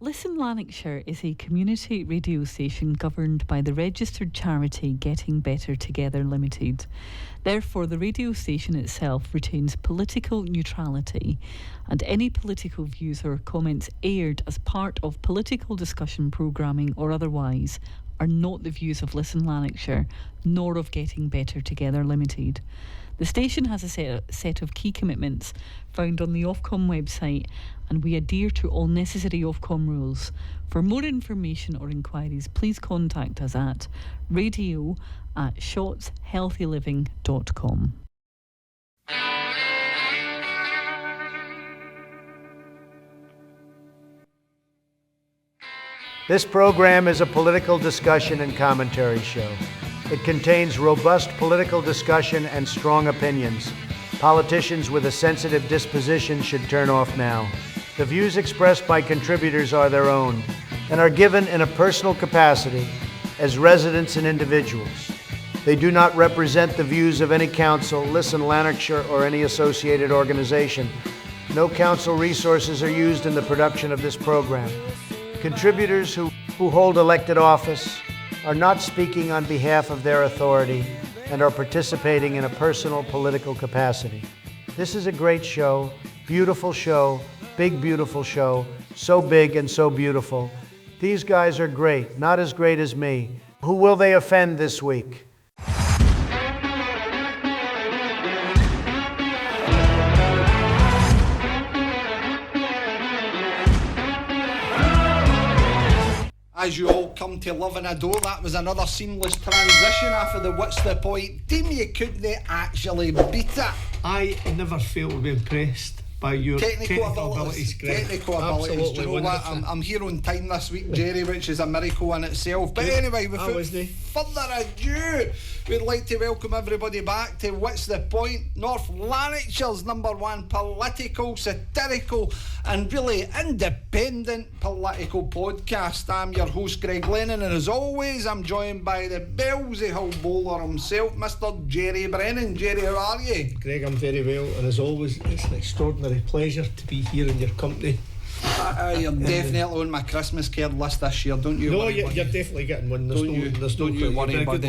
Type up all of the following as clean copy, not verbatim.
Listen Lanarkshire is a community radio station governed by the registered charity Getting Better Together Limited. Therefore, the radio station itself retains political neutrality, and any political views or comments aired as part of political discussion programming or otherwise are not the views of Listen Lanarkshire, nor of Getting Better Together Limited. The station has a set of key commitments found on the Ofcom website, and we adhere to all necessary Ofcom rules. For more information or inquiries, please contact us at radio@shotshealthyliving.com. This program is a political discussion and commentary show. It contains robust political discussion and strong opinions. Politicians with a sensitive disposition should turn off now. The views expressed by contributors are their own and are given in a personal capacity as residents and individuals. They do not represent the views of any council, Listen Lanarkshire, or any associated organization. No council resources are used in the production of this program. Contributors who hold elected office are not speaking on behalf of their authority and are participating in a personal political capacity. This is a great show, beautiful show, big beautiful show, so big and so beautiful. These guys are great, not as great as me. Who will they offend this week? As you all come to love and adore, that was another seamless transition after the What's the Point? Team, you couldn't actually beat it. I never fail to be impressed by your technical abilities, Greg. Technical abilities. Absolutely. Do you know what? I'm here on time this week, Gerry, which is a miracle in itself. But anyway, without further ado, we'd like to welcome everybody back to What's the Point? North Lanarkshire's #1 political, satirical and really independent political podcast. I'm your host, Greg Lennon, and as always, I'm joined by the Bellsy Hill bowler himself, Mr. Gerry Brennan. Gerry, how are you? Greg, I'm very well, and as always, it's an extraordinary pleasure to be here in your company. You're definitely on my Christmas card list this year, don't you? No, worry, you're definitely getting one. Don't you worry, buddy.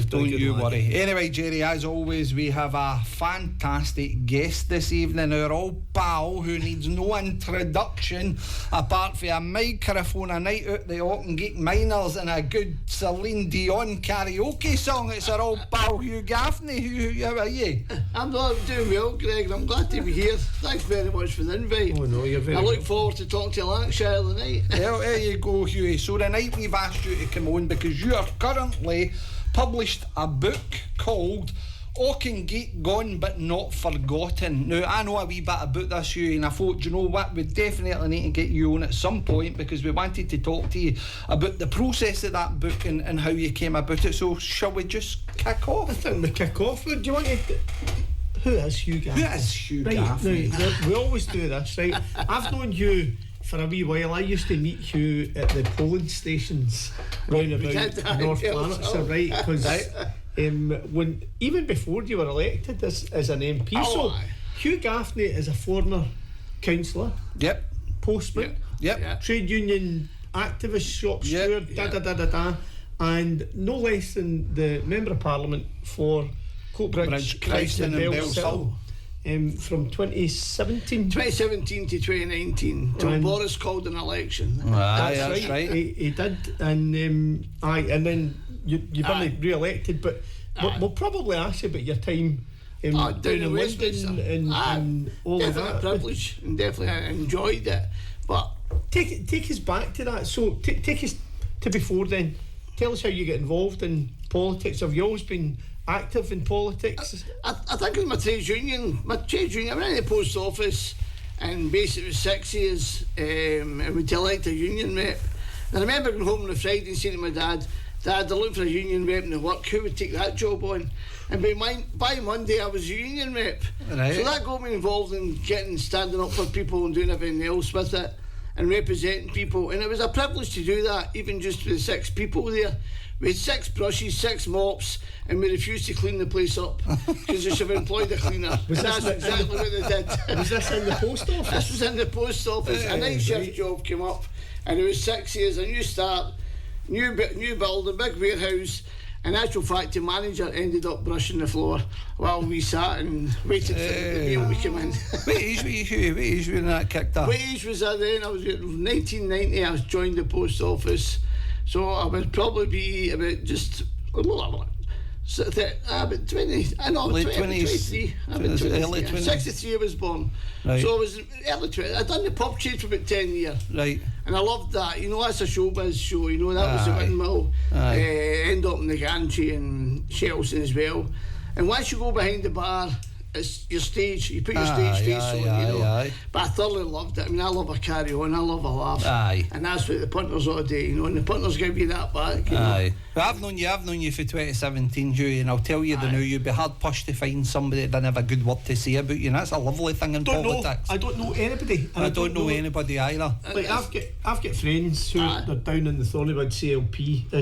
Don't you worry. Laddie. Anyway, Gerry, as always, we have a fantastic guest this evening, our old pal who needs no introduction apart from a microphone, a night out the Auchengeich Miners and a good Celine Dion karaoke song. It's our old pal Hugh Gaffney. How are you? I'm doing well, Greg. I'm glad to be here. Thanks very much for the invite. Oh no, you're very I look forward to talking to Lanarkshire tonight. Well, there you go, Hughie. So tonight we've asked you to come on because you have currently published a book called Auchengeich Gone But Not Forgotten. Now, I know a wee bit about this, Hughie, and I thought, you know what, we definitely need to get you on at some point because we wanted to talk to you about the process of that book and how you came about it. So shall we just kick off? I think we kick off. Do you want to... Who is Hugh Gaffney? Who is Hugh Right, Gaffney? now, we always do this, right? I've known Hugh for a wee while. I used to meet Hugh at the polling stations round about North Lanarkshire, right? Because when even before you were elected as an MP, Hugh Gaffney is a former councillor, postman, trade union activist, shop steward, and no less than the Member of Parliament for Coatbridge, Christen and Bellshill from 2017 to 2019 till Boris called an election. That's right. He did, and then you've been re-elected, but we'll probably ask you about your time down in London and all of that. Definitely a privilege, and definitely I enjoyed it. But take us back to that. So take us to before then. Tell us how you get involved in politics. Have you always been active in politics? I think in my trade union, I went in the post office and basically it was 6 years and we elect a union rep. And I remember going home on a Friday and saying to my dad, they're looking for a union rep in the work, who would take that job on? And by Monday I was a union rep. Right. So that got me involved in standing up for people and doing everything else with it and representing people, and it was a privilege to do that, even just with 6 people there. We had 6 brushes, 6 mops, and we refused to clean the place up because they should have employed a cleaner. That's exactly what they did. Was this in the post office? This was in the post office. A night shift job came up, And it was 6 years, a new start, new building, big warehouse. In actual fact, the manager ended up brushing the floor while we sat and waited for the meal to come in. What age were you? What age when that kicked off? What age was that then? I was in 1990. I joined the post office, so I would probably be about just about 20. I know, late 23. Early 20s. 63 I was born. Right. So I was early 20s. I'd done the pub trade for about 10 years. Right. And I loved that. You know, that's a showbiz show. You know, that was the windmill. End up in the gantry and Chelsea as well. And once you go behind the bar, it's your stage. You put your stage face on, you know. But I thoroughly loved it. I mean, I love a carry on. I love a laugh. And that's what the punters ought to do, you know. And the punters give you that back, you know. But I've known you for 2017, Hughie, and I'll tell you the now, you'd be hard pushed to find somebody that didn't have a good word to say about you, and that's a lovely thing in politics. I don't know anybody. I don't know anybody either. Like, I've got friends who are down in the Thornywood CLP,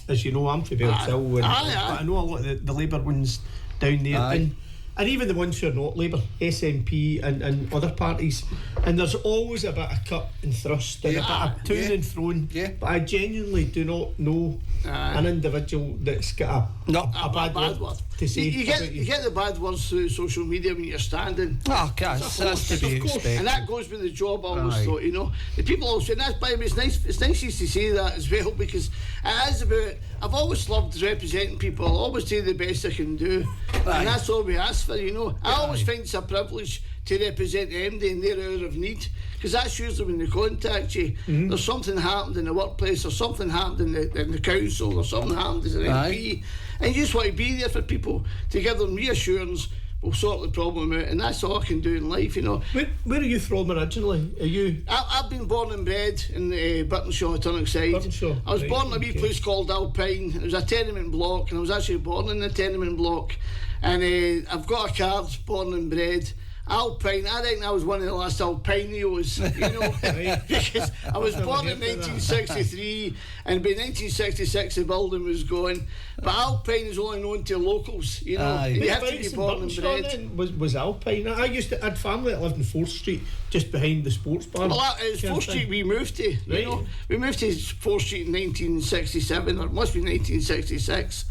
as you know, I'm from Belchill, but I know a lot of the Labour ones down there. And even the ones who are not Labour, SNP and other parties, and there's always a bit of cut and thrust and a bit of to and thrown. But I genuinely do not know an individual that's got a bad word to say. You get the bad words through social media when you're standing. That's to be expected. And that goes with the job, I always thought, you know. The people also, and that's by the way, it's nice to say that as well, because it is about, I've always loved representing people. I'll always do the best I can do. And that's all we ask for, you know. I always find it's a privilege to represent the MD in their hour of need, because that's usually when they contact you. There's something happened in the workplace, or something happened in the council, or something happened as an MP, and you just want to be there for people to give them reassurance. We'll sort the problem out, and that's all I can do in life, you know. Where are you from originally? Are you? I've been born and bred in Burtonshaw, Tunnockside. I was born in a wee place called Alpine. It was a tenement block, and I was actually born in the tenement block. And I've got a card, born and bred. Alpine, I think that was one of the last Alpineos, you know, because I was born in 1963, and by 1966 the building was going. But Alpine is only known to locals, you know. You have to be born and bred. Was Alpine? I had family that lived in 4th Street, just behind the sports bar. Well, it was 4th Street we moved to, you know. We moved to 4th Street in 1967, or it must be 1966.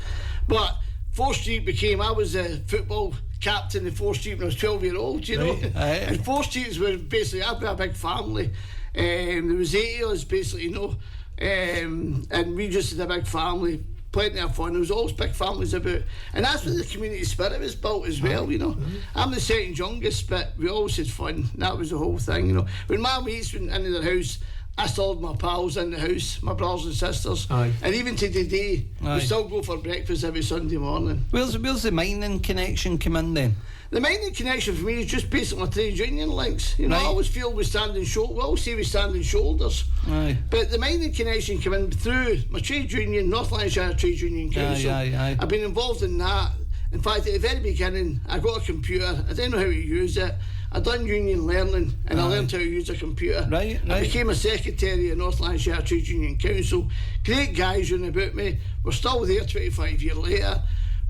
But 4th Street became, I was a football captain in 4th Street when I was 12-year-old, you know. And 4th Street were basically, I've got a big family. There was 8 of us, basically, you know. And we just had a big family, plenty of fun. There was always big families about. And that's where the community spirit was built as well, you know. I'm the second youngest, but we always had fun. That was the whole thing, you know. When my mates went into their house, I still had my pals in the house, my brothers and sisters. And even to today, we still go for breakfast every Sunday morning. Where's the mining connection come in then? The mining connection for me is just basically my trade union links. You know, I always feel we stand in shoulders. We always say we stand in shoulders. But the mining connection came in through my trade union, North Lanarkshire Trade Union Council. I've been involved in that. In fact, at the very beginning, I got a computer. I didn't know how to use it. I done union learning, and I learned how to use a computer. I became a secretary of North Lanarkshire Trade Union Council. Great guys round about me. We're still there 25 years later.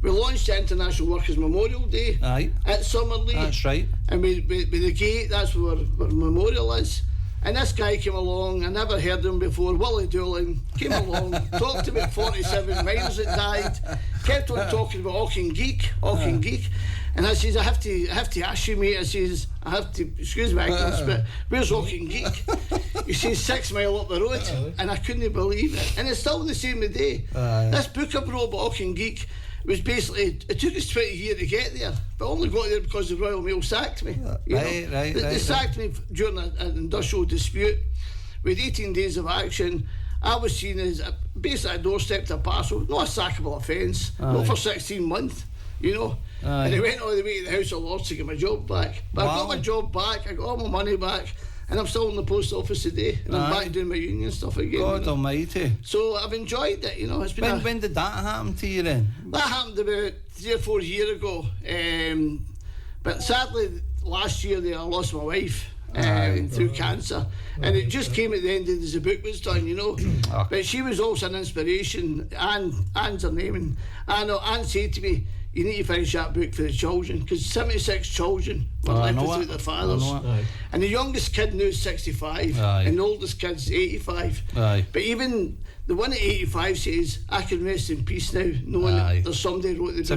We launched the International Workers' Memorial Day at Summerley. That's right. And with the gate, that's where memorial is. And this guy came along, I never heard him before, Willie Doolan, came along, talked about 47 miners that died, kept on talking about Auchengeich. And I says, I have to ask you, mate. I says, I have to, excuse my ignorance, but where's Auchengeich? He says 6 mile up the road, and I couldn't believe it. And it's still the same today. This book I wrote about Auchengeich was basically, it took us 20 years to get there, but I only got there because the Royal Mail sacked me. They sacked me during an industrial dispute. With 18 days of action, I was seen as basically a doorstep to a parcel, not a sackable offence, not for 16 months, you know. And I went all the way to the House of Lords to get my job back. But I got my job back, I got all my money back, and I'm still in the post office today, and I'm back doing my union stuff again. God almighty. So I've enjoyed it, you know. It's been when did that happen to you then? That happened about 3 or 4 years ago. But sadly, last year I lost my wife through cancer. And it just came at the end as the book was done, you know. But she was also an inspiration. Anne's her name. And Anne said to me, you need to finish that book for the children, because 76 children were left without their fathers. And the youngest kid now is 65, and the oldest kid's 85. But even the one at 85 says, I can rest in peace now, knowing that there's somebody who wrote the book. It's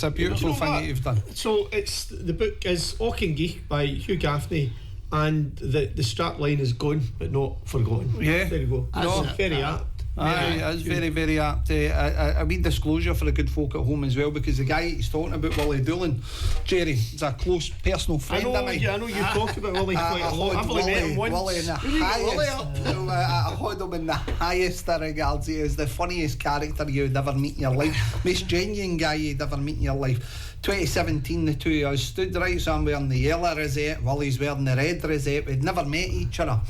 a beautiful thing that you've done. So the book is Auchengeich by Hugh Gaffney, and the strapline is gone but not forgotten. Yeah. There you go. No, very apt. It's very, very apt. A wee disclosure for the good folk at home as well, because the guy he's talking about, Willie Doolan, Gerry, is a close personal friend of mine. I know you talk about Willie quite a lot. I've only met him once. Willie in the highest, I hold him in the highest regards. He is the funniest character you'd ever meet in your life, most genuine guy you'd ever meet in your life. 2017, the two of us stood right, so I'm wearing the yellow rosette, Willie's wearing the red rosette. We'd never met each other.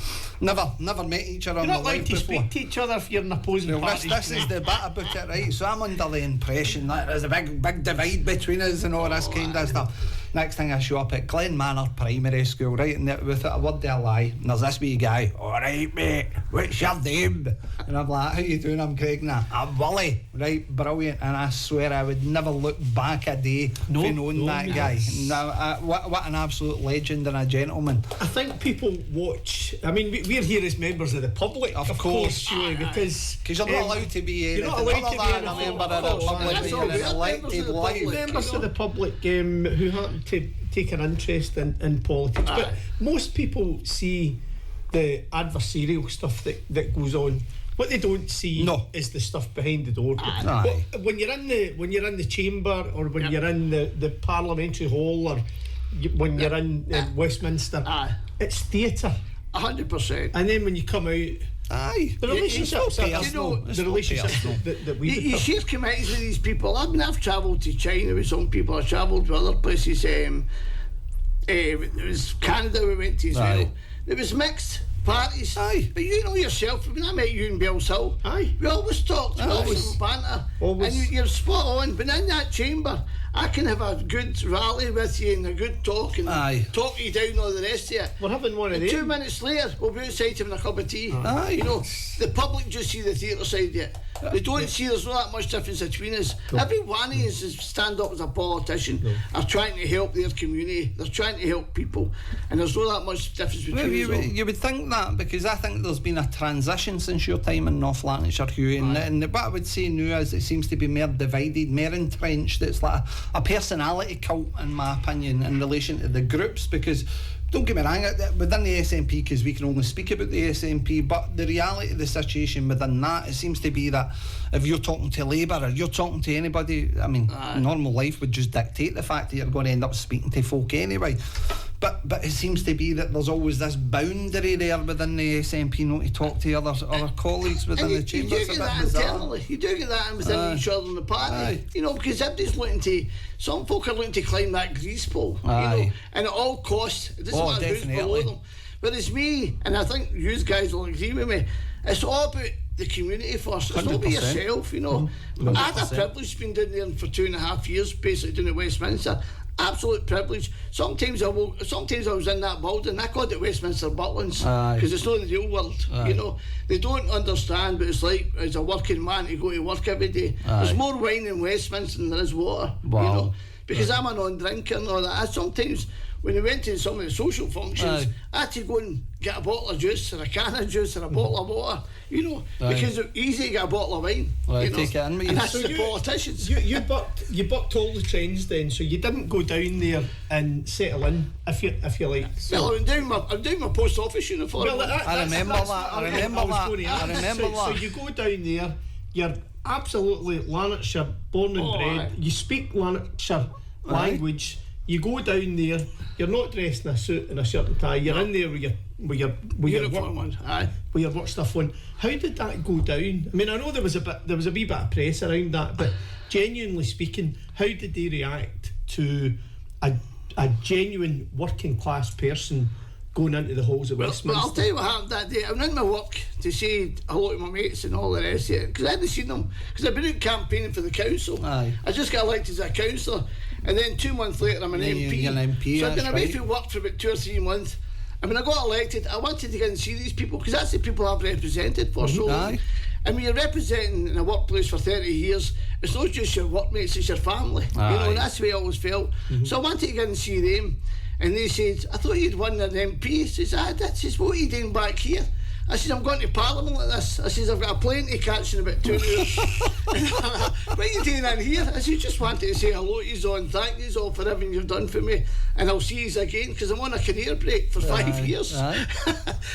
Never met each other. You're not like to speak to each other if you're in opposing parties. This is the bit about it, right? So I'm under the impression that there's a big divide between us and all this kind of stuff. Next thing I show up at Glen Manor Primary School, right, and without a word of a lie, and there's this wee guy, alright mate, what's your name? And I'm like, how you doing? I'm Greg. Nah, I'm Willie. Right, brilliant. And I swear I would never look back a day for knowing that guy. Now, what an absolute legend and a gentleman. I think people watch, I mean, we're here as members of the public, of course, surely, because you're not allowed to be you're not allowed to be a member of the public, you're an elected life. Members of the public who happen to take an interest in politics, but most people see the adversarial stuff that goes on. What they don't see is the stuff behind the door. When you're in the chamber, or when you're in the parliamentary hall, or when you're in Westminster, it's theatre. 100%. And then when you come out, the relationships that we you share committees with these people. I've travelled to China with some people. I've travelled to other places. It was Canada we went to as well. It was mixed parties. But you know yourself, when I met you in Bells Hill, we always talked, we always banter, and you're spot on. But in that chamber, I can have a good rally with you and a good talk and talk you down all the rest of it. We're having one of them. 2 minutes later, we'll be outside having a cup of tea. You know, the public just see the theatre side of it. They don't see there's not that much difference between us. Every one of us is stand up as a politician, are trying to help their community, they're trying to help people, and there's not that much difference between us. You would think that, because I think there's been a transition since your time in North Lanarkshire, Hugh, and what I would say now is it seems to be more divided, more entrenched. It's like a personality cult, in my opinion, in relation to the groups, because don't get me wrong, within the SNP, because we can only speak about the SNP, but the reality of the situation within that, it seems to be that if you're talking to Labour or you're talking to anybody, I mean, normal life would just dictate the fact that you're going to end up speaking to folk anyway. But it seems to be that there's always this boundary there within the SNP not to talk to other colleagues within the chamber. You do get that internally. You do get that within each other in the party. You know, because everybody's looking to, some folk are looking to climb that grease pole. You know, and at all costs. It doesn't matter who's below them. Whereas me, and I think you guys will agree with me, it's all about the community first. It's not about yourself, you know. 100%. I had a privilege being down there for 2.5 years, basically doing at Westminster. Absolute privilege. Sometimes I was in that building. I called it Westminster Butlins because it's not the real world. You know, they don't understand, but it's like as a working man to go to work every day. There's more wine in Westminster than there is water. You know, because I'm a non-drinker and all that. Sometimes when we went to some of the social functions, I had to go and get a bottle of juice or a can of juice or a bottle of water, you know, because it's easy to get a bottle of wine. You know? Take it in with you. And that's the politicians. You bucked all the trends then, so you didn't go down there and settle in, if you like. So. Well, I'm doing my post office uniform. Well, I remember that. So you go down there, you're absolutely Lanarkshire, born and bred. You speak Lanarkshire language. You go down there, you're not dressed in a suit and a shirt and tie, you're in there with your work stuff on. How did that go down? I mean, I know there was a wee bit of press around that, but genuinely speaking, how did they react to a genuine working class person going into the halls of Westminster? Well, I'll tell you what happened that day. I went in my work to say hello to my mates and all the rest of it, because I hadn't seen them, because I'd been out campaigning for the council. I just got elected as a councillor, and then 2 months later I'm an MP. So I'd been away from work for about 2 or 3 months, and when I got elected I wanted to go and see these people, because that's the people I've represented for so long. And when you're representing in a workplace for 30 years, it's not just your workmates, it's your family. You know, and that's the way I always felt. So I wanted to go and see them, and they said, I thought you'd won an MP. I says, I did. I says, what are you doing back here? I says, I'm going to Parliament like this. I says, I've got a plane to catch in about 2 years. What are you doing in here? I says, just wanted to say hello to you all and thank you all for everything you've done for me. And I'll see you again, because I'm on a career break for 5 years.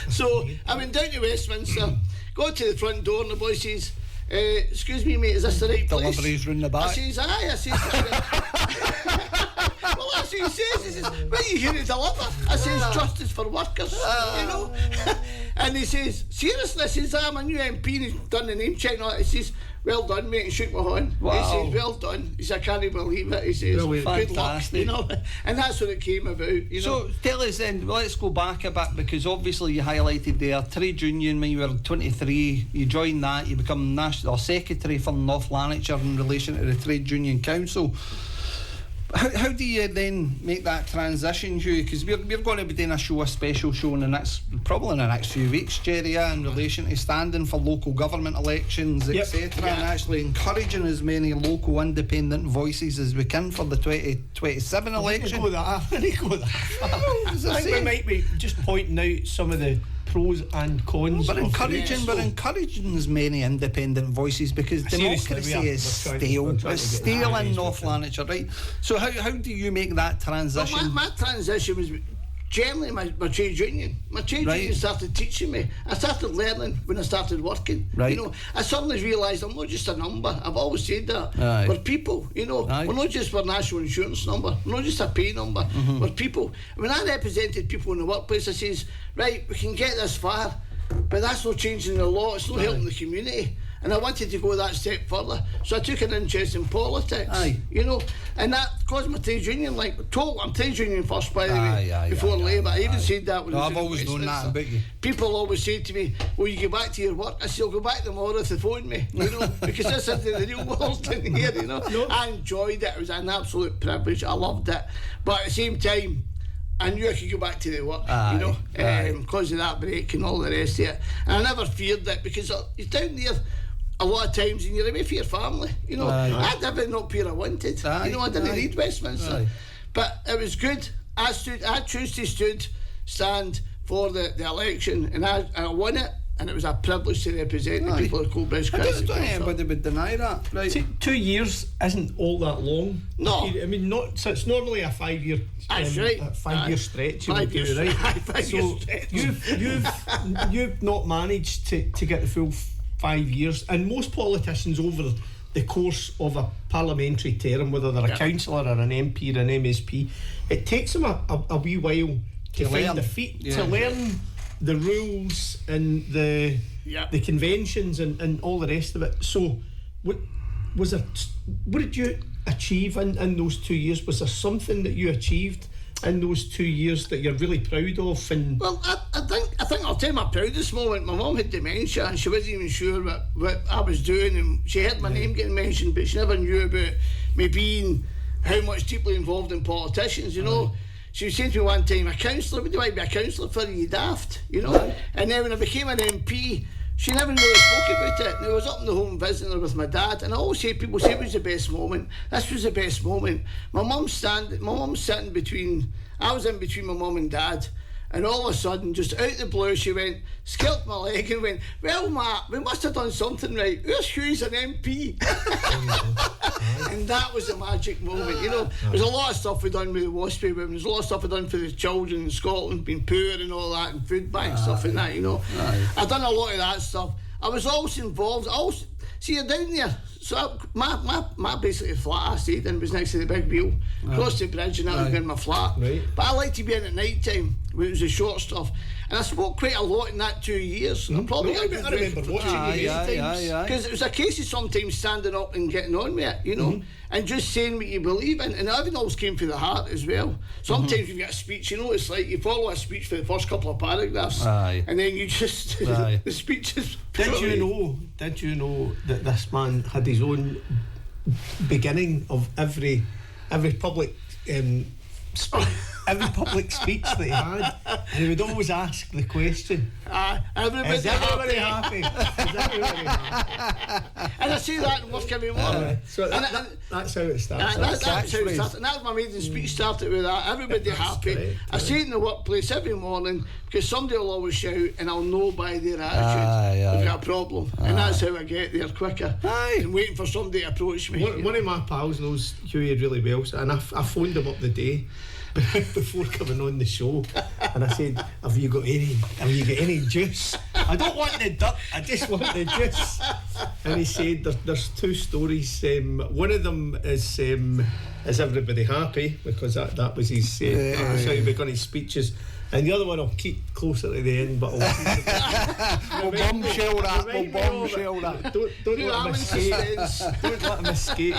So I went down to Westminster, got to the front door, and the boy says, excuse me, mate, is this the right place? Deliveries round the back. I says, aye. I says, well, that's what he says. He says, what are you here to deliver? I says, justice for workers, you know. And he says, seriously? I says, I'm a new MP, and he's done the name check and all that. He says, well done, mate, and shook my hand. Wow. He says, well done. He says, I can't believe it. He says, good luck, you know. And that's what it came about, you know. So tell us then, let's go back a bit, because obviously you highlighted there trade union when you were 23, you joined that, you become national secretary for North Lanarkshire in relation to the Trade Union Council. How do you then make that transition, Hugh? Because we're going to be doing a special show in the next few weeks, Gerry, in relation to standing for local government elections, etc., and actually encouraging as many local independent voices as we can for the 2027 election. I think we might be just pointing out some of the pros and cons. But encouraging as many independent voices, because democracy is stale. It's stale in North Lanarkshire, right? So how do you make that transition? Well, my transition was generally my trade union. My trade union started teaching me. I started learning when I started working. Right. You know, I suddenly realised I'm not just a number. I've always said that. We're people, you know. We're not just our national insurance number. We're not just a pay number. We're people. When I represented people in the workplace, I says, right, we can get this far, but that's not changing the law. It's not helping the community. And I wanted to go that step further, so I took an interest in politics. You know, and that caused my trade union. I'm trade union first, by the way, before Labour. I even said that when I was I've always known that about you. People always say to me, "Will you go back to your work?" I say, "I'll go back tomorrow if they phone me." You know, because this is the real world in here. You know, I enjoyed it. It was an absolute privilege. I loved it, but at the same time, I knew I could go back to the work, you know, because of that break and all the rest of it. And I never feared that, because you're down there a lot of times and you're away for your family, you know. I had everything up here I wanted, you know. I didn't need Westminster, but it was good. I chose to stand for the election, and I won it, and it was a privilege to represent the people of Coatbridge. I don't think anybody would deny that. Right. See, 2 years isn't all that long. No. I mean, so it's normally a 5 year. That's right. A 5 year stretch. 5 years, right? 5 years stretch. You've not managed to get the full 5 years, and most politicians over the course of a parliamentary term, whether they're a councillor or an MP or an MSP, it takes them a wee while to find their feet, to learn the rules and the conventions and all the rest of it. So what did you achieve in those 2 years? Was there something that you achieved in those 2 years that you're really proud of? And well, I think I'll tell you my proudest moment. My mum had dementia, and she wasn't even sure what I was doing, and she heard my name getting mentioned, but she never knew about me being how much deeply involved in politicians, you know. She said to me one time, a councillor, what do I be a councillor for? You daft, you know. And then when I became an MP, she never really spoke about it. And I was up in the home visiting her with my dad, and I always say, people say it was the best moment. This was the best moment. My mum's sitting between, I was in between my mum and dad, and all of a sudden, just out the blue, she went, scalped my leg and went, well, Matt, we must have done something right. Hugh's an MP. And that was a magic moment, you know. There's a lot of stuff we've done with the Waspy women. There's a lot of stuff we've done for the children in Scotland, being poor and all that, and food bank stuff and that, you know. I've done a lot of that stuff. I was always involved. See, you're down there. So my basically flat I stayed in was next to the big wheel. Crossed the bridge, and that would have been my flat. But I like to be in at night time when it was the short stuff. And I spoke quite a lot in that 2 years. I probably got good remember watching you because it was a case of sometimes standing up and getting on with it, you know, and just saying what you believe in. And everything always came from the heart as well. Sometimes you get a speech, you know, it's like you follow a speech for the first couple of paragraphs, and then you just the speech is. Did you know that this man had his own beginning of every public speech? every public speech that he had, and he would always ask the question, everybody is everybody happy? Is everybody happy? And I say that in work every morning. So that's how it starts. That's how it starts. And that's my maiden speech started with that. Everybody happy. Correct, I say it in the workplace every morning because somebody will always shout and I'll know by their attitude we've got a problem. And that's how I get there quicker than waiting for somebody to approach me. One of my pals knows Hughie really well, and I phoned him up the day before coming on the show, and I said, have you got any juice? I don't want the dirt, I just want the juice. And he said there's two stories. One of them is everybody happy, because that was his that's how he began his speeches. And the other one I'll keep closer to the end, but I'll bombshell that. Don't let him escape. Don't let him escape.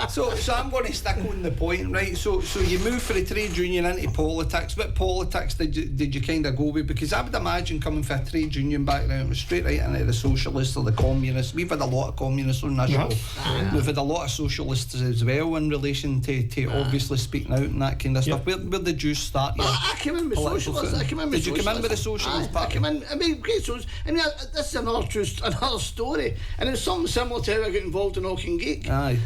So I'm going to stick on the point, right? So you move from the trade union into politics. What politics did you kind of go with? Because I would imagine coming from a trade union background, straight right into the socialists or the communists. We've had a lot of communists on this show. We've had a lot of socialists as well in relation to obviously speaking out and that kind of stuff. Where did you start? I came in with socialists. Did you come in with the socialist party? I came in. I mean, great socialist. I mean, this is another story, and it's something similar to how I got involved in Auchengeich. Aye.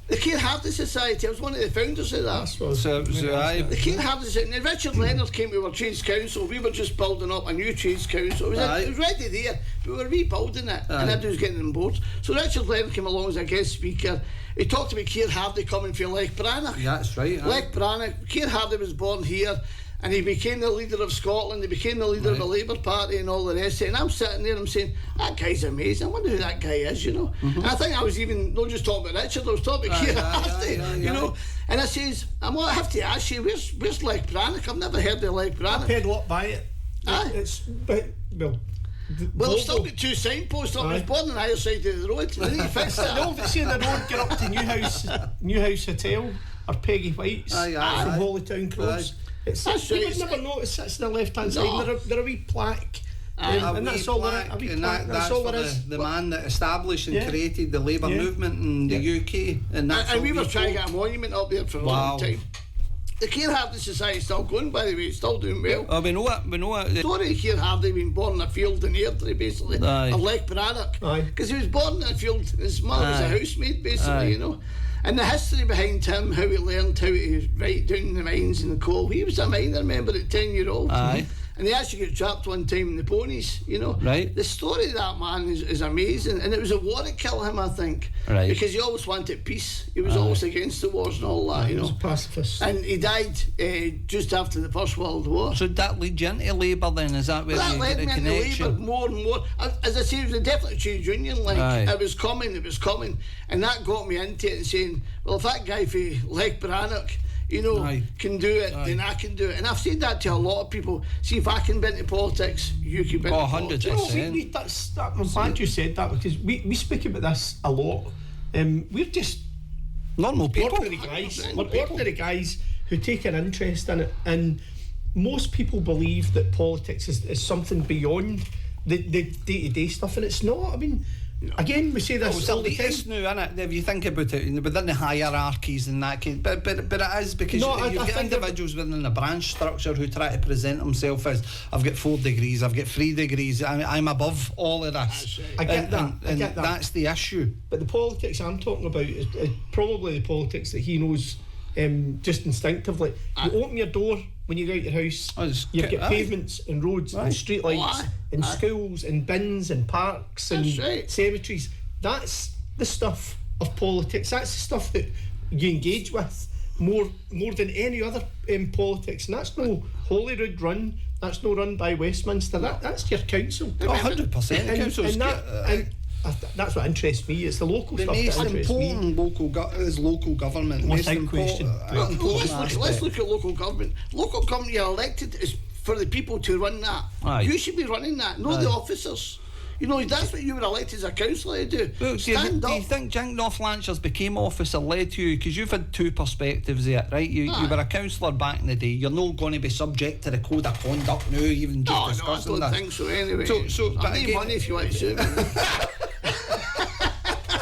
The Keir Hardie Society, I was one of the founders of that. The Keir Hardie Society, and Richard Leonard came to our Trades Council. We were just building up a new Trades Council. It was ready there, but we were rebuilding it, and everybody was getting on board. So Richard Leonard came along as a guest speaker. He talked about Keir Hardie coming from Lech Brannock. Yeah, that's right. Lech Brannock. Keir Hardie was born here, and he became the leader of Scotland. He became the leader of the Labour Party and all the rest of it. And I'm sitting there, I'm saying, that guy's amazing. I wonder who that guy is, you know. And I think I was even not just talking about Richard, I was talking about Keir Hardie, you know. And I says, I have to ask you, where's Lech Brannock? I've never heard of Lech Brannock. I paid a lot by it. Well, I've still got two signposts up. I was born on either side of the road. I need to fix that. No, but see the road get up to Newhouse Hotel or Peggy White's from Holytown Close. You would never notice it's on the left hand side. They're a wee plaque. And that's all there is. That's all there is. The man that established and created the Labour movement in the UK. And we were trying to get a monument up there for a long time. The Keir Hardie Society is still going, by the way, it's still doing well. We know it. The story of Keir Hardie being born in a field in Airdrie, basically, of Lech Brannock. Because he was born in a field, his mother was a housemaid, basically, you know. And the history behind him, how he learned how to write down the mines and the coal. He was a miner, remember, at 10-year-old. And he actually got trapped one time in the ponies, you know. The story of that man is amazing. And it was a war that killed him, I think. Because he always wanted peace. He was always against the wars and all that, you know. He was a pacifist. And he died just after the First World War. So that led you into Labour then? Is that where you get a connection? That led me into Labour more and more. As I say, it was a definite trade union. It was coming. And that got me into it and saying, well, if that guy for Lech Brannock, you know, can do it, then I can do it. And I've said that to a lot of people. See, if I can be into politics, you can be into politics. 100%. I'm glad you said that, because we speak about this a lot. We're just normal people. Ordinary guys who take an interest in it. And most people believe that politics is something beyond the day-to-day stuff, and it's not. I mean, again, we say this all the time. It's new, isn't it? If you think about it, within the hierarchies and that kind, but it is, because you've got individuals within the branch structure who try to present themselves as, I've got 4 degrees, I've got 3 degrees, I'm above all of this. I get that. And that's the issue. But the politics I'm talking about is probably the politics that he knows just instinctively. You open your door when you go out your house, you've got pavements and roads and street lights and schools and bins and parks and cemeteries. That's the stuff of politics. That's the stuff that you engage with more than any other politics. And that's no Holyrood run. That's no run by Westminster. That's your council. 100%. That's what interests me. It's the local stuff. The most important is local government. Let's look at local government. Local government you're elected is for the people to run that. You should be running that, not the officers. You know, that's what you were elected as a councillor to do. Look, do you think North Lanarkshire's became officer led to you? Because you've had two perspectives there, right? You were a councillor back in the day. You're not going to be subject to the code of conduct now, even just discussing I don't think so anyway. I need money if you want to sue me.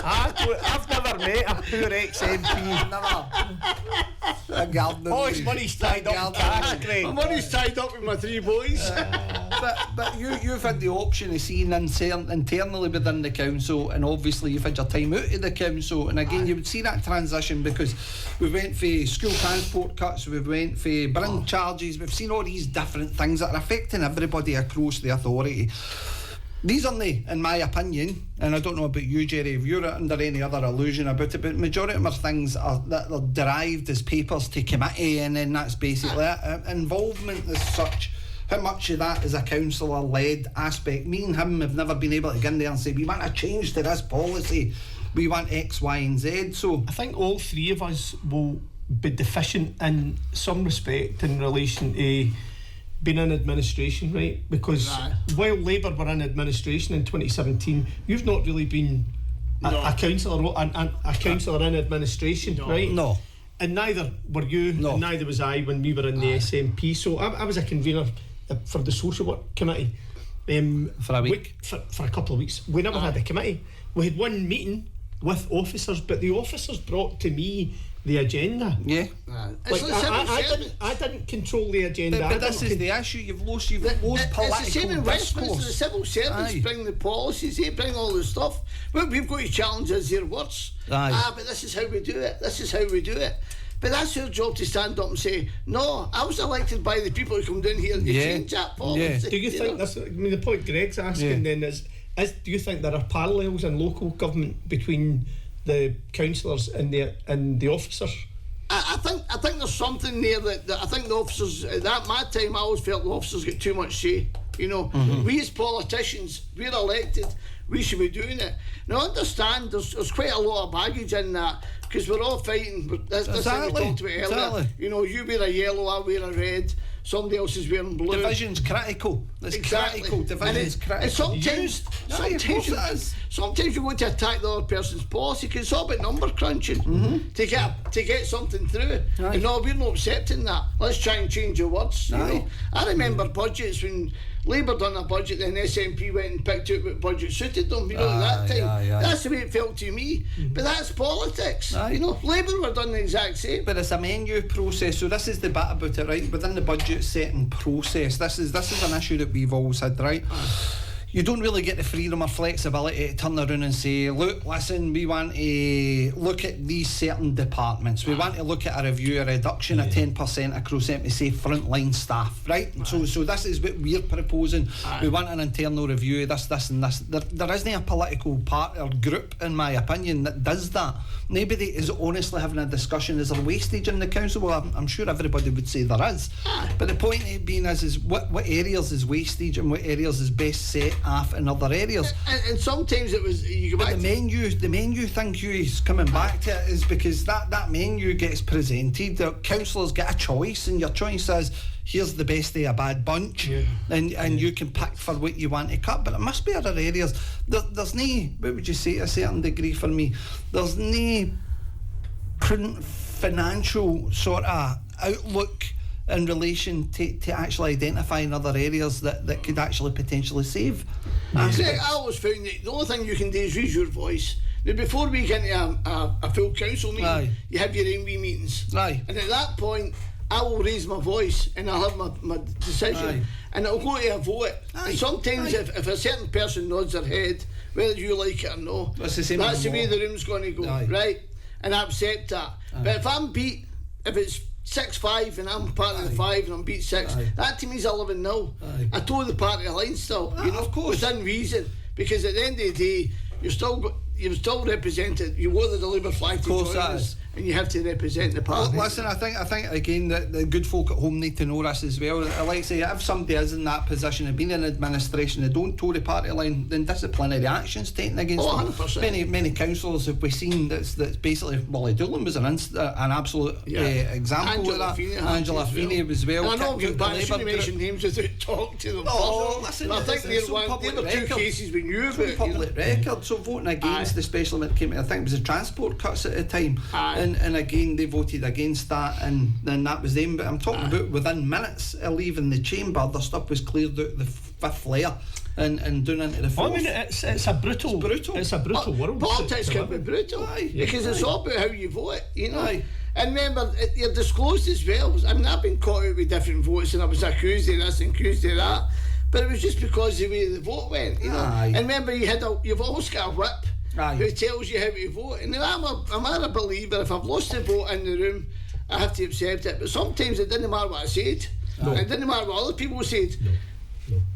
I've never met a poor ex-MP. Oh, his money's tied up. My money's tied up with my 3 boys. But you've had the option of seeing internally within the council, and obviously you've had your time out of the council, and again you would see that transition, because we went for school transport cuts, we went for brand charges, we've seen all these different things that are affecting everybody across the authority. These are, in my opinion, and I don't know about you, Gerry, if you're under any other illusion about it, but majority of them are things that are derived as papers to committee, and then that's basically it. Involvement as such, how much of that is a councillor-led aspect? Me and him have never been able to get in there and say, we want a change to this policy, we want X, Y and Z. So I think all 3 of us will be deficient in some respect in relation to being in administration, right? Because while Labour were in administration in 2017, you've not really been a councillor in administration, right? No. And neither were you, and neither was I when we were in the SNP. So I was a convener for the social work committee for a week. For a couple of weeks. We never had a committee. We had one meeting with officers, but the officers brought to me the agenda. Yeah. Like, I didn't control the agenda. But this is the issue. You've lost political It's the same in Westminster. The civil servants bring the policies, they bring all the stuff. Well, we've got to challenge their words. But this is how we do it. This is how we do it. But that's your job to stand up and say, no, I was elected by the people who come down here and change that policy. Do you think that's, I mean, the point Greg's asking then is do you think there are parallels in local government between the councillors and the officers? I think there's something there that I think the officers, at my time I always felt the officers get too much say. You know, we as politicians, we're elected, we should be doing it. Now I understand there's quite a lot of baggage in that, because we're all fighting. This thing we talked about earlier. Exactly. You know, you wear a yellow, I wear a red, somebody else is wearing blue. Division's critical. It's critical. Division's critical. And sometimes you want to attack the other person's policy, because it's all about number crunching to get something through. And no, we're not accepting that. Let's try and change your words. You know? I remember budgets when Labour done a budget, then SNP went and picked out what budget suited them. You know, at that time. That's the way it felt to me. But that's politics. You know, Labour were done the exact same. But it's a menu process. So this is the bit about it, right? Within the budget setting process, this is an issue that we've always had, right? You don't really get the freedom or flexibility to turn around and say, look, listen, we want to look at these certain departments. We want to look at a review, a reduction of 10% across them to say frontline staff, right? So this is what we're proposing. We want an internal review, this and this. There isn't a political part or group, in my opinion, that does that. Nobody is honestly having a discussion. Is there wastage in the council? Well, I'm sure everybody would say there is. But the point being is what areas is wastage and what areas is best set off in other areas. And sometimes it was you go back the menu thing Hugh's coming back to it is because that menu gets presented. The councillors get a choice, and your choice is here's the best of a bad bunch, and you can pick for what you want to cut. But it must be other areas. There's no, what would you say, to a certain degree for me, there's no prudent financial sort of outlook in relation to actually identifying other areas that could actually potentially save. I always found that the only thing you can do is use your voice. Now, before we get into a full council meeting, you have your own wee meetings. And at that point, I will raise my voice and I'll have my decision. And it'll go to a vote. And sometimes if a certain person nods their head, whether you like it or no, that's the way the room's going to go, right? And I accept that. But if I'm beat, if it's 6-5 and I'm part of the 5 and I'm beat 6, that to me is 11-0. I toe the party line still, you know, of course, within reason, because at the end of the day you're still represented. You wore the Labour flag to join us, and you have to represent the party. Well, listen, I think again that the good folk at home need to know this as well. I like to say, if somebody is in that position of being in administration, they don't toe the party line, then disciplinary actions taken against them. 100%. Many councillors have we seen that's basically, Willie Doolan was an absolute example of that. Angela Feeney as well. And I know you mention names without talking to them. Listen, I think they were two cases we knew about. Public record. So voting against, especially when it came to, I think it was the transport cuts at the time. And again they voted against that, and then that was them. But I'm talking about within minutes of leaving the chamber, the stuff was cleared out the fifth layer and down into the fourth. I mean, it's a brutal world. Politics can be brutal, because it's all about how you vote, you know. And remember, you're disclosed as well. I mean, I've been caught out with different votes, and I was accused of this and accused of that. But it was just because of the way the vote went, you know. Aye. And remember, you've always got a whip who tells you how to vote. And I'm a believer. If I've lost the vote in the room, I have to accept it. But sometimes it didn't matter what I said. No. It didn't matter what other people said. No.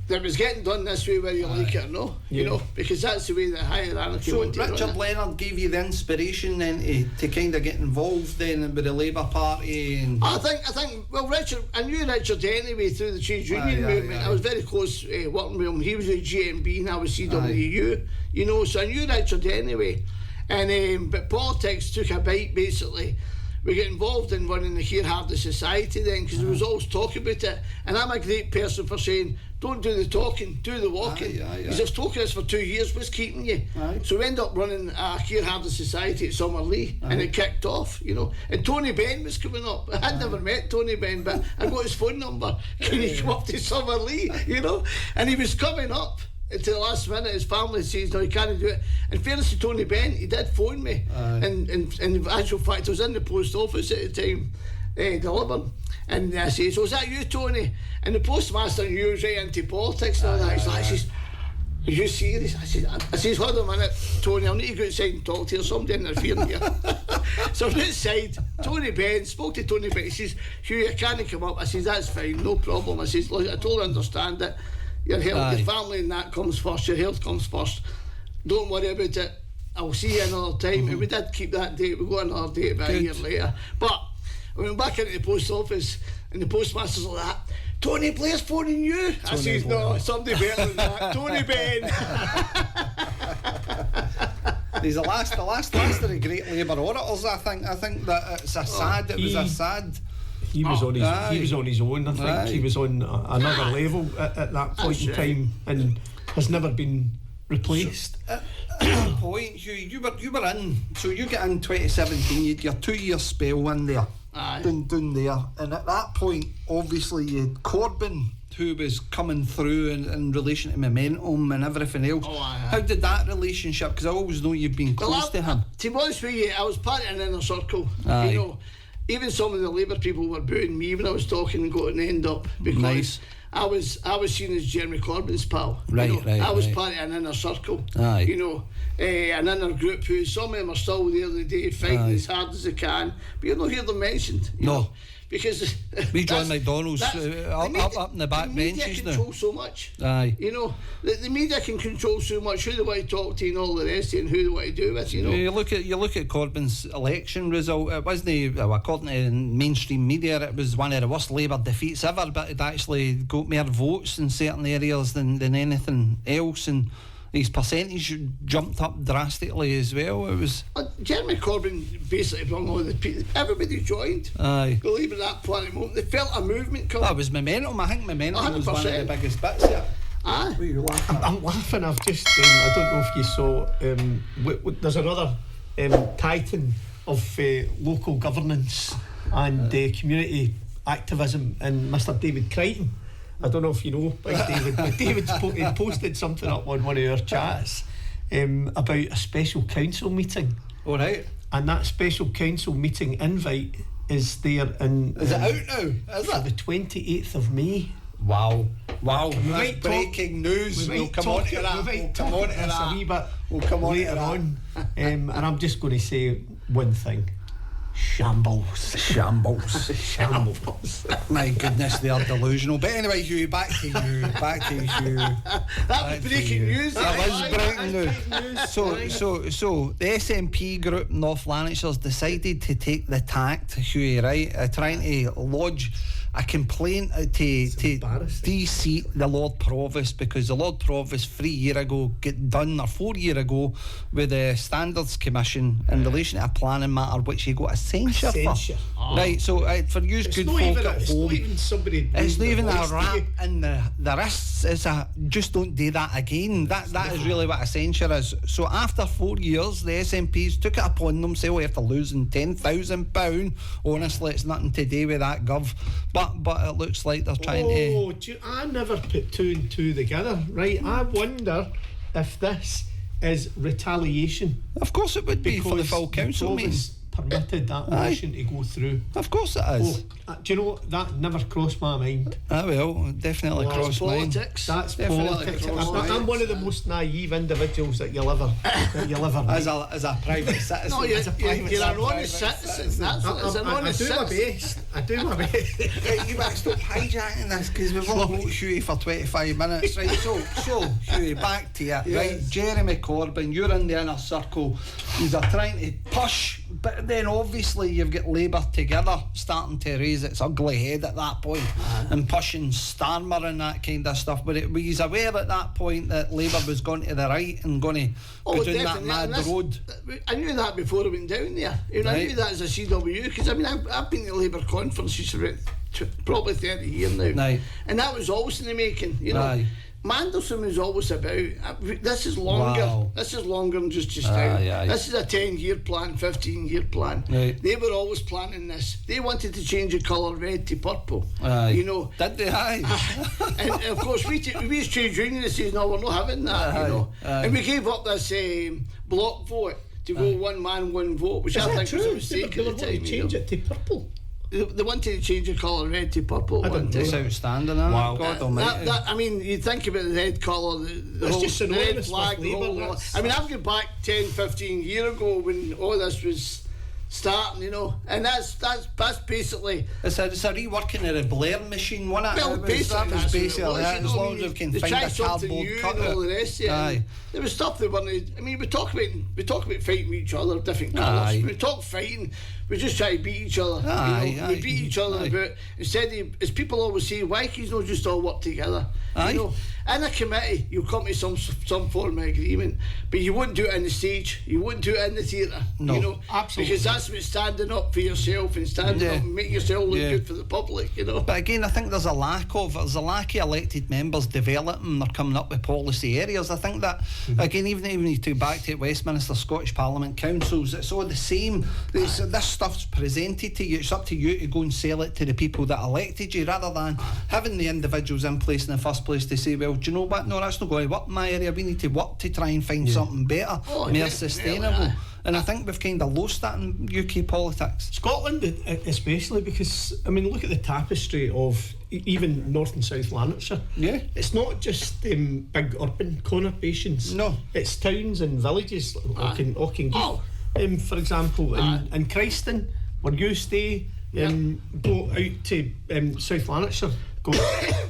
That was getting done this way, whether you like it or not, you know, because that's the way the hierarchy So wanted to Richard run it. Leonard gave you the inspiration then to kind of get involved then with the Labour Party. And I think. Well, I knew Richard anyway through the trade union movement. I was very close working with him. He was a GMB and I was CWU. You know, so I knew Richard anyway. And but politics took a bite basically. We get involved in running the Here Have the Society then, because there was always talk about it. And I'm a great person for saying, don't do the talking, do the walking. Because if talking is for 2 years, what's keeping you? So we ended up running Here Have the Society at Summerlee, and it kicked off, you know. And Tony Benn was coming up. I'd never met Tony Benn, but I got his phone number. Can he come up to Summerlee, you know? And he was coming up. Until the last minute, his family says, no, he can't do it. In fairness to Tony Benn, he did phone me. And in actual fact, I was in the post office at the time, delivering. And I says, so is that you, Tony? And the postmaster knew he was right into politics and all that. He's like, are you serious? I says, hold on a minute, Tony, I'll need to go outside and talk to you. Somebody interfering here. So I'm outside. Tony Benn, spoke to Tony Benn. He says, Hugh, you can't come up. I says, that's fine, no problem. I says, look, I totally understand it. Your health, your family and that comes first, your health comes first. Don't worry about it. I'll see you another time. And we did keep that date. We got another date about a year later. But I went back into the post office and the postmaster's like that. Tony Blair's phoning you. I says, no, somebody better than that. Tony Benn. he's the last of the great Labour orators, I think. I think that it was a sad. He was on his own. I think he was on another level at that point in time, and has never been replaced. At that point, Hugh, you were in. So you get in 2017. You had your 2 year spell in there, down there, and at that point, obviously, you had Corbyn, who was coming through in relation to momentum and everything else. How did that relationship? Because I always know you've been close to him. To be honest with you, I was part of an inner circle. You know. Even some of the Labour people were booing me when I was talking and got an end up because I was seen as Jeremy Corbyn's pal. I was part of an inner circle. You know, an inner group who some of them are still there today fighting as hard as they can, but you don't hear them mentioned. You know, because we joined McDonald's up in the back benches now. Control so much. You know, the media can control so much who they want to talk to and all the rest of it, and who they want to do with. You know, you look at Corbyn's election result. It wasn't, according to mainstream media, it was one of the worst Labour defeats ever. But it actually got more votes in certain areas than anything else, and his percentage jumped up drastically as well. It was Jeremy Corbyn basically brought all the people. Everybody joined. Believe in that point. They felt a movement coming. That was momentum. I think momentum 100%. was one of the biggest bits here. What are you laughing at? I'm laughing. I've just I don't know if you saw. There's another titan of local governance and community activism in Mr. David Crichton. I don't know if you know David, but David's posted something up on one of our chats about a special council meeting. All right. And that special council meeting invite is there in... Is it out now? Is it? The 28th of May. Wow. That's breaking news. We'll come on to that. We'll come on to that a wee bit later on. And I'm just going to say one thing. Shambles. My goodness, they are delusional. But anyway, Hugh, back to you. That was breaking news. That was breaking news. So the SNP Group North Lanarkshire's decided to take the tact, Hugh, right, trying to lodge a complaint to de-seat the Lord Provost, because the Lord Provost 3 years ago got done, or 4 years ago, with the Standards Commission in relation to a planning matter which he got a censure for. Right, so for you good folk at home, it's not even a rap in the wrists, it's a just don't do that again. That is really what a censure is. So after 4 years, the SNPs took it upon themselves after losing £10,000. Honestly, it's nothing to do with that, Gov. But it looks like they're trying to... I never put two and two together, right? I wonder if this is retaliation. Of course it would be for the full council meeting. permitted that motion to go through? Of course it is. Do you know, that never crossed my mind. Well, definitely crossed mine. Politics. That's Definitely politics. crossed I'm one of the most naive individuals that you'll ever meet. As a private citizen. No, you're an honest citizen. That's what it's, an honest citizen. I do my best. Right, you better stop hijacking this because we've only got Hughie for 25 minutes. Right, so Hughie, back to you. Right, Jeremy Corbyn, you're in the inner circle. You're trying to push, but then obviously you've got Labour together starting to raise its ugly head at that point and pushing Starmer and that kind of stuff. But were you aware at that point that Labour was going to the right and going to go down that mad road? I knew that before I went down there. You know, I knew that as a CW because I mean I've been to Labour conferences for probably 30 years now, and that was always in the making. You know. Mandelson was always about this is longer. Wow. This is longer than just now. This is a 10-year plan, 15-year plan. Right. They were always planning this. They wanted to change the colour red to purple. You know, did they? And of course we as trade unionists said no, we're not having that. You know, and we gave up this block vote to go one man, one vote, which I think was a mistake at the time. Change it to purple. They wanted to change the colour red to purple. It's outstanding. Wow. God almighty. I mean, you think about the red colour, the red flag. I mean, I've gone back 10, 15 years ago when all this was starting, you know, and that's basically it's a reworking of the Blair machine, wasn't it? Well, basically that, as long as we can find a cardboard cutout and all the rest of it. There was stuff that weren't. I mean, we talk about fighting with each other, different colours. When we talk fighting, we just try to beat each other. We beat each other about, instead of, as people always say, why can't you not just all work together? You know, in a committee, you'll come to some form of agreement, but you wouldn't do it on the stage. You wouldn't do it in the theatre. No, you know, absolutely. Because that's what standing up for yourself and standing up and making yourself look good for the public. You know. But again, I think there's a lack of elected members developing or coming up with policy areas. I think that again, even you take back to Westminster, Scottish Parliament councils, it's all the same. This stuff's presented to you. It's up to you to go and sell it to the people that elected you, rather than having the individuals in place in the first place to say, well, do you know what? No, that's not going to work in my area. We need to work to try and find something better, more sustainable. And I think we've kind of lost that in UK politics. Scotland, especially, because I mean, look at the tapestry of even North and South Lanarkshire. Yeah, it's not just big urban conurbations. No, it's towns and villages like Auchengeich, for example, and Christen, where you stay. Go out to South Lanarkshire, go to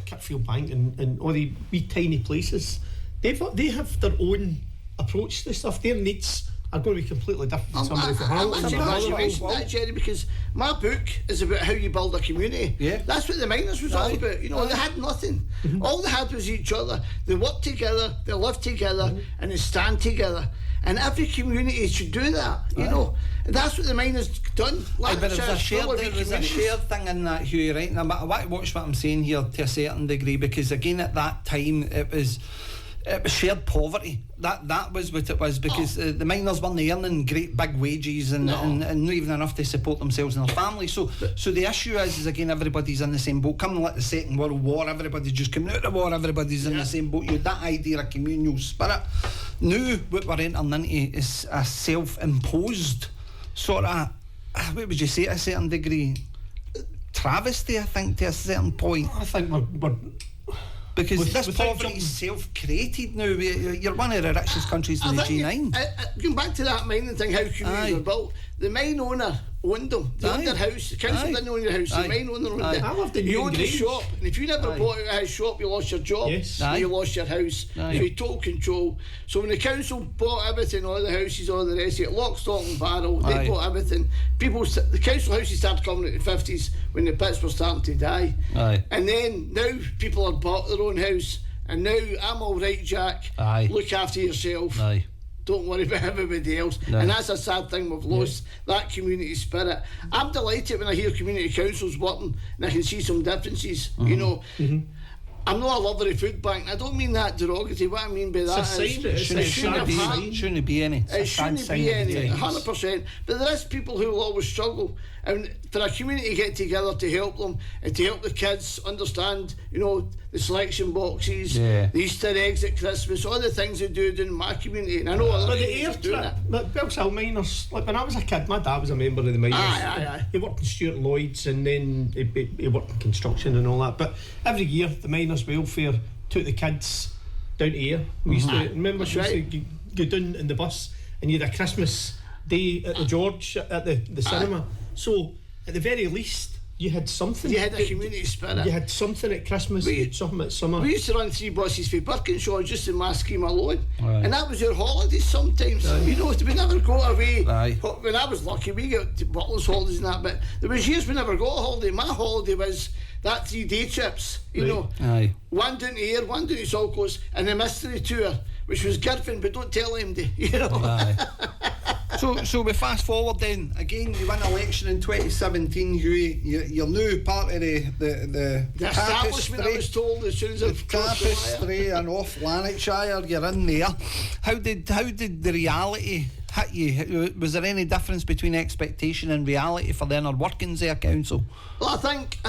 Kitfield Bank and all the wee tiny places. They have their own approach to stuff. Their needs are going to be completely different from somebody from Hamilton. I'm glad you mentioned that, Gerry, because my book is about how you build a community. That's what the miners was all about. You know, they had nothing. All they had was each other. They worked together, they lived together, and they stand together. And every community should do that, you know. And that's what the miners done. But there was a shared thing in that, Hughie, right? And I want to watch what I'm saying here to a certain degree, because again, at that time, it was shared poverty. That was what it was, because the miners weren't earning great big wages and not even enough to support themselves and their families. So the issue is again, everybody's in the same boat. Coming like the Second World War, everybody's just coming out of the war, everybody's in the same boat. You had that idea of communal spirit. Now what we're entering into is a self-imposed sort of, what would you say, to a certain degree, travesty, I think, to a certain point. I think we're because this poverty is self-created now. You're one of the richest countries in the G9. Going back to that mining thing, how communities are built, the mine owner owned them. They owned their house. The council didn't own your house. The mine owner owned it. I lived in you owned the shop, and if you never bought out a house shop, you lost your job. You lost your house. So you total control. So when the council bought everything, all the houses, all the rest of it, lock, stock and barrel, they bought everything. The council houses started coming in the 50s when the pits were starting to die. And then now people are bought their own house, and now I'm all right, Jack. Look after yourself. Don't worry about everybody else. And that's a sad thing. We've lost that community spirit. I'm delighted when I hear community councils working and I can see some differences. You know, I'm not a lover of food bank. I don't mean that derogatory. What I mean by that is it shouldn't be any. It shouldn't be any, 100%. But there is people who will always struggle, and for a community to get together to help them and to help the kids understand, you know, the selection boxes, the Easter eggs at Christmas, all the things they do in my community. And I know other communities are doing it. But Bellshill Miners, like when I was a kid, my dad was a member of the Miners. Aye. He worked in Stuart Lloyd's, and then he worked in construction and all that. But every year, the Miners Welfare took the kids down to Ayr. We used to remember we used to go down in the bus, and you had a Christmas day at the George at the cinema. So at the very least, you had something. You had a community spirit. You had something at Christmas, you had something at summer. We used to run 3 buses for Birkinshaw just in my scheme alone. And that was your holidays sometimes. You know, we never go away. When I was lucky, we got Butler's holidays and that, but there was years we never got a holiday. My holiday was that 3-day trips, you know. One down to Ayr, one down to Saltcoats, and a mystery tour, which was Girvan, but don't tell him, you know. So we fast forward then. Again, you win election in 2017, Hughie. You're now part of the establishment, I was told, as soon as the tapestry in North Lanarkshire. You're in there. How did the reality hit you? Was there any difference between expectation and reality for the inner workings of a council? Well, I think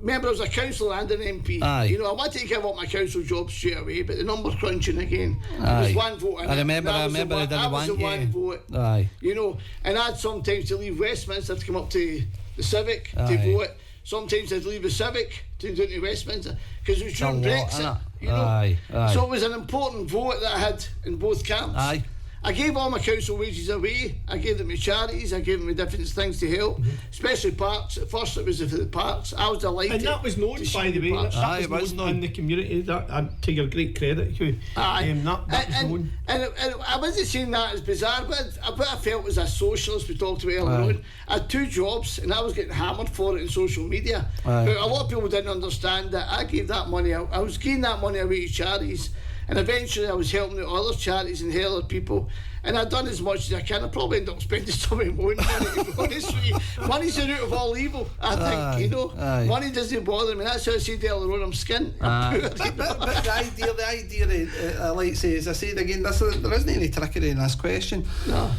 remember, I was a councillor and an MP. You know, I wanted to give up my council job straight away, but the number crunching again. It was 1 vote. I remember I didn't want you. One vote. You know, and I'd sometimes to leave Westminster to come up to the Civic to vote. Sometimes I'd leave the Civic to go to Westminster because it was during Brexit. You know, so it was an important vote that I had in both camps. I gave all my council wages away. I gave them to charities. I gave them to different things to help, especially parks. At first, it was for the parks. I was delighted. And that was known, by the way. That was known in the community. That, to your great credit, Hugh. That was known. And I wasn't saying that as bizarre, but what I felt was a socialist. We talked about earlier on. I had 2 jobs, and I was getting hammered for it in social media. But a lot of people didn't understand that I gave that money out. I was giving that money away to charities. And eventually I was helping out other charities and other people, and I'd done as much as I can. I probably ended up spending some of my own money, to be honest with you. Money's the root of all evil, I think, you know. Money doesn't bother me. That's how I said earlier on, I'm skint. I'm poor, but the idea, like I say, as I said again, there isn't any trickery in this question. No.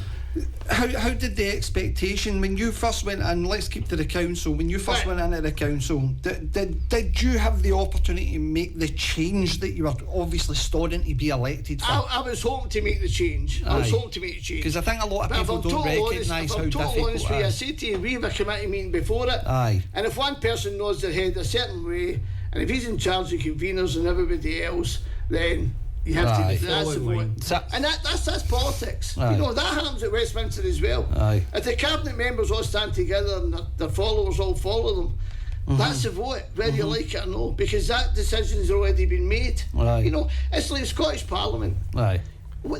How did the expectation when you first went in? Let's keep to the council. When you first went into the council, did you have the opportunity to make the change that you were obviously studying to be elected for? I was hoping to make the change. I was hoping to make the change because I think a lot of people don't recognise how difficult it is. I say to you, we have a committee meeting before it, and if one person nods their head a certain way, and if he's in charge of conveners and everybody else, then you have to do that's the vote. And that's politics. You know, that happens at Westminster as well. If the cabinet members all stand together and their followers all follow them, that's the vote, whether you like it or no, because that decision has already been made. You know, it's like Scottish Parliament. The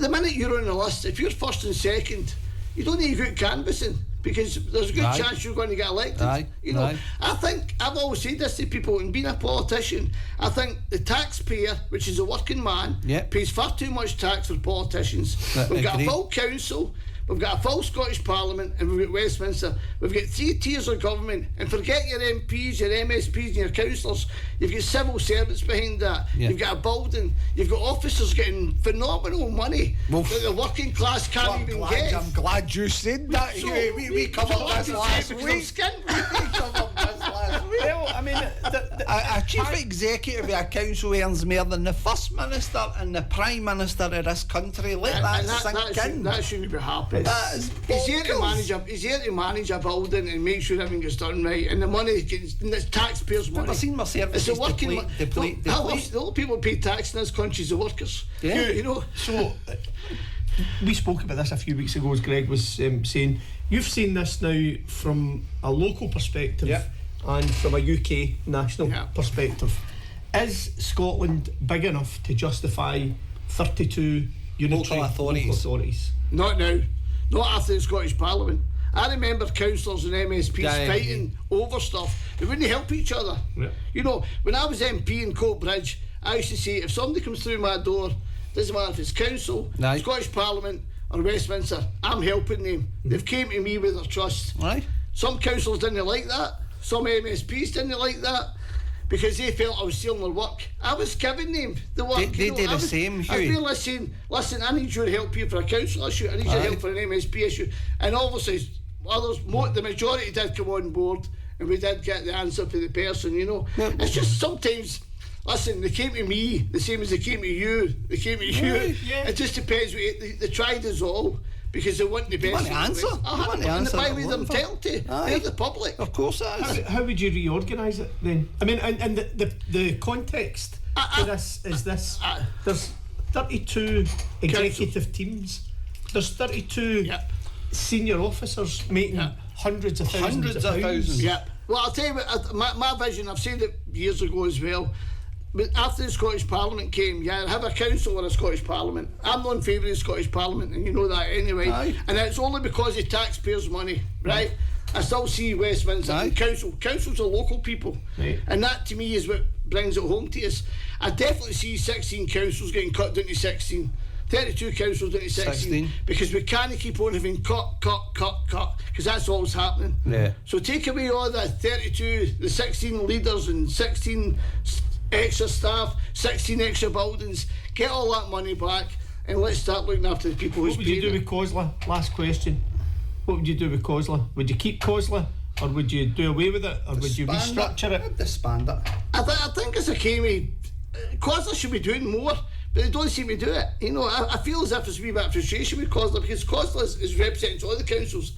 minute you're on the list, if you're first and second, you don't need to go out canvassing, because there's a good chance you're going to get elected. You know, I think I've always said this to people, and being a politician, I think the taxpayer, which is a working man, pays far too much tax for politicians. We've got a full council, we've got a full Scottish Parliament, and we've got Westminster. We've got 3 tiers of government, and forget your MPs, your MSPs and your councillors, you've got civil servants behind that. You've got a building, you've got officers getting phenomenal money that the working class can't even get. I'm glad you said that. We covered this last week. Well, I mean, a chief executive of a council earns more than the First Minister and the Prime Minister of this country. Let that sink in. That shouldn't be happening. He's here to manage a building and make sure everything gets done right, and the money gets, it's taxpayers' money. I've seen my services. It's a working the only people who pay tax in this country is the workers. You know. So we spoke about this a few weeks ago, as Greg was saying. You've seen this now from a local perspective and from a UK national perspective. Is Scotland big enough to justify 32 unitary local authorities? Not now. Not after the Scottish Parliament. I remember councillors and MSPs fighting over stuff. They wouldn't help each other. You know, when I was MP in Coatbridge, I used to say, if somebody comes through my door, doesn't matter if it's council, Scottish Parliament or Westminster, I'm helping them. They've came to me with their trust. Some councillors didn't like that. Some MSPs didn't like that. because they felt I was stealing their work. I was giving them the work. They did the same, Hugh. I've been saying, listen, I need your help here for a council issue, I need your help for an MSP issue, and obviously the majority did come on board, and we did get the answer for the person, you know. It's just sometimes, listen, they came to me the same as they came to you. They came to you. Yeah. It just depends. They tried us all because they want the best. You want to answer. You want to answer. By the way, they're entitled to. They're the public. Of course it is. How would you reorganise it then? I mean, and the context to this is this. There's 32 executive teams. There's 32 senior officers making hundreds of thousands of pounds. Yep. Well, I'll tell you what, my vision, I've said it years ago as well, but after the Scottish Parliament came, have a council or a Scottish Parliament. I'm not in favour of the Scottish Parliament, and you know that anyway. And it's only because of taxpayers' money, right? I still see Westminster and councils are local people, and that to me is what brings it home to us. I definitely see 16 councils getting cut down to 16. 32 councils down to 16 because we can't keep on having cut because that's all that's happening. So take away all the 32, the 16 leaders and 16 extra staff, 16 extra buildings, get all that money back, and let's start looking after the people who's paying. What would you do with COSLA? Last question. What would you do with COSLA? Would you keep COSLA, or would you do away with it, or would you restructure it? Disband it. I think it's a case COSLA should be doing more, but they don't seem to do it. You know, I feel as if there's a wee bit of frustration with COSLA because COSLA is representing all the councils.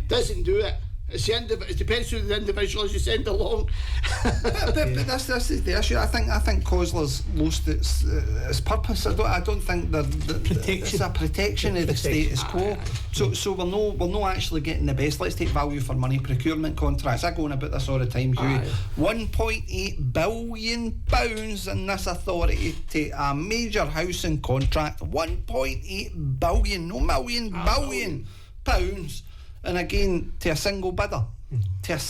Doesn't do it. It depends who the individuals you send along. but that's the issue. I think COSLA's lost its purpose. I don't think it's a protection of the status quo. So we're not actually getting the best. Let's take value for money procurement contracts. I go on about this all the time, Hugh. £1.8 billion in this authority to a major housing contract. £1.8 billion, no million, billion pounds. And again, to a single bidder. How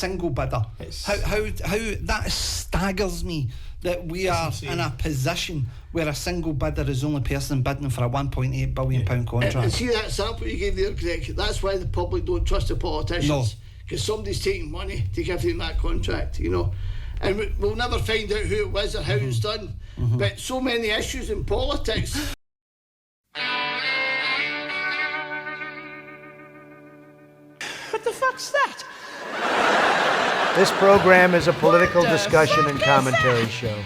that staggers me that we are in a position where a single bidder is the only person bidding for a £1.8 billion contract. And see that sample you gave there, Greg, that's why the public don't trust the politicians. Because somebody's taking money to give them that contract, you know. And we'll never find out who it was or how it's done. But so many issues in politics. What the fuck's that? This program is a political discussion and commentary show.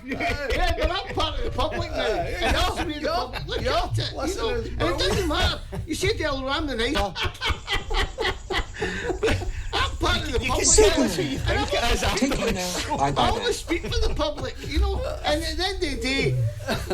Yeah, but I'm part of the public now. And also be the public. Look at it. You know? And it doesn't matter. You said the other I'm the night. I'm part of the public. I always speak for the public, you know. And at the end of the day,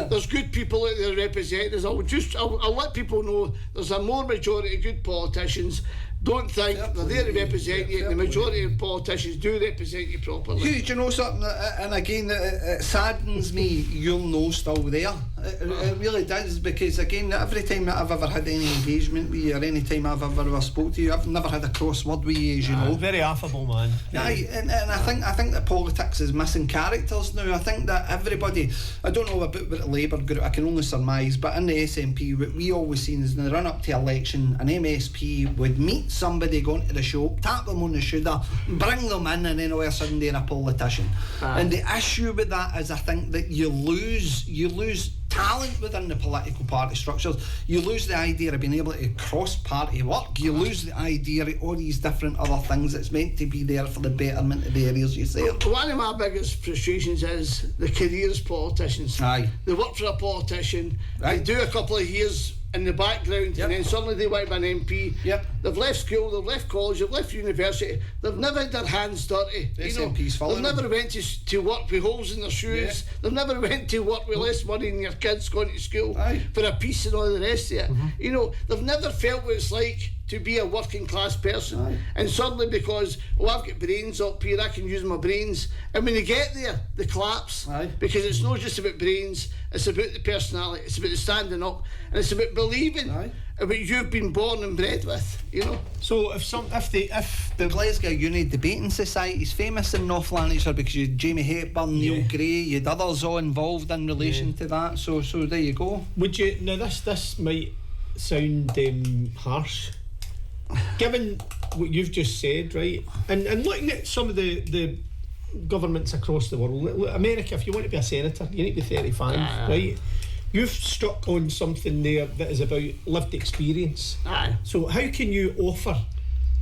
there's good people out there representing us. I'll let people know there's a more majority of good politicians. Don't think they're there to represent you. The majority of politicians do represent you properly. Hugh, do you know something? And again, it saddens me you're no still there. It really does, because again, every time that I've ever had any engagement with you, or any time I've ever spoke to you, I've never had a crossword with you, as you know. Very affable man. And I think that politics is missing characters now. I think that everybody, I don't know about the Labour group, I can only surmise, but in the SNP, what we always seen is in the run up to election, an MSP would meet somebody going to the show, tap them on the shoulder, bring them in, and then all of a sudden they're a politician. And the issue with that is, I think that you lose talent within the political party structures. You lose the idea of being able to cross-party work. You lose the idea of all these different other things that's meant to be there for the betterment of the areas you serve. One of my biggest frustrations is the careers politicians. They work for a politician, they do a couple of years in the background, and then suddenly they want to be an MP. They've left school, they've left college, they've left university, they've never had their hands dirty. They've never went to work with holes in their shoes. They've never went to work with less money than your kids going to school for a piece and all the rest of it. You know, they've never felt what it's like to be a working class person. And suddenly, because I've got brains up here, I can use my brains, and when they get there they collapse, because it's not just about brains, it's about the personality, it's about the standing up, and it's about believing what you've been born and bred with, you know. So if the Glasgow Uni Debating Society is famous in North Lanarkshire because you had Jamie Hepburn, Neil Gray, you had others all involved in relation to that, so there you go. Would you, now this might sound harsh, given what you've just said, right, and looking at some of the governments across the world, America, if you want to be a senator, you need to be 35, right? You've struck on something there that is about lived experience. So how can you offer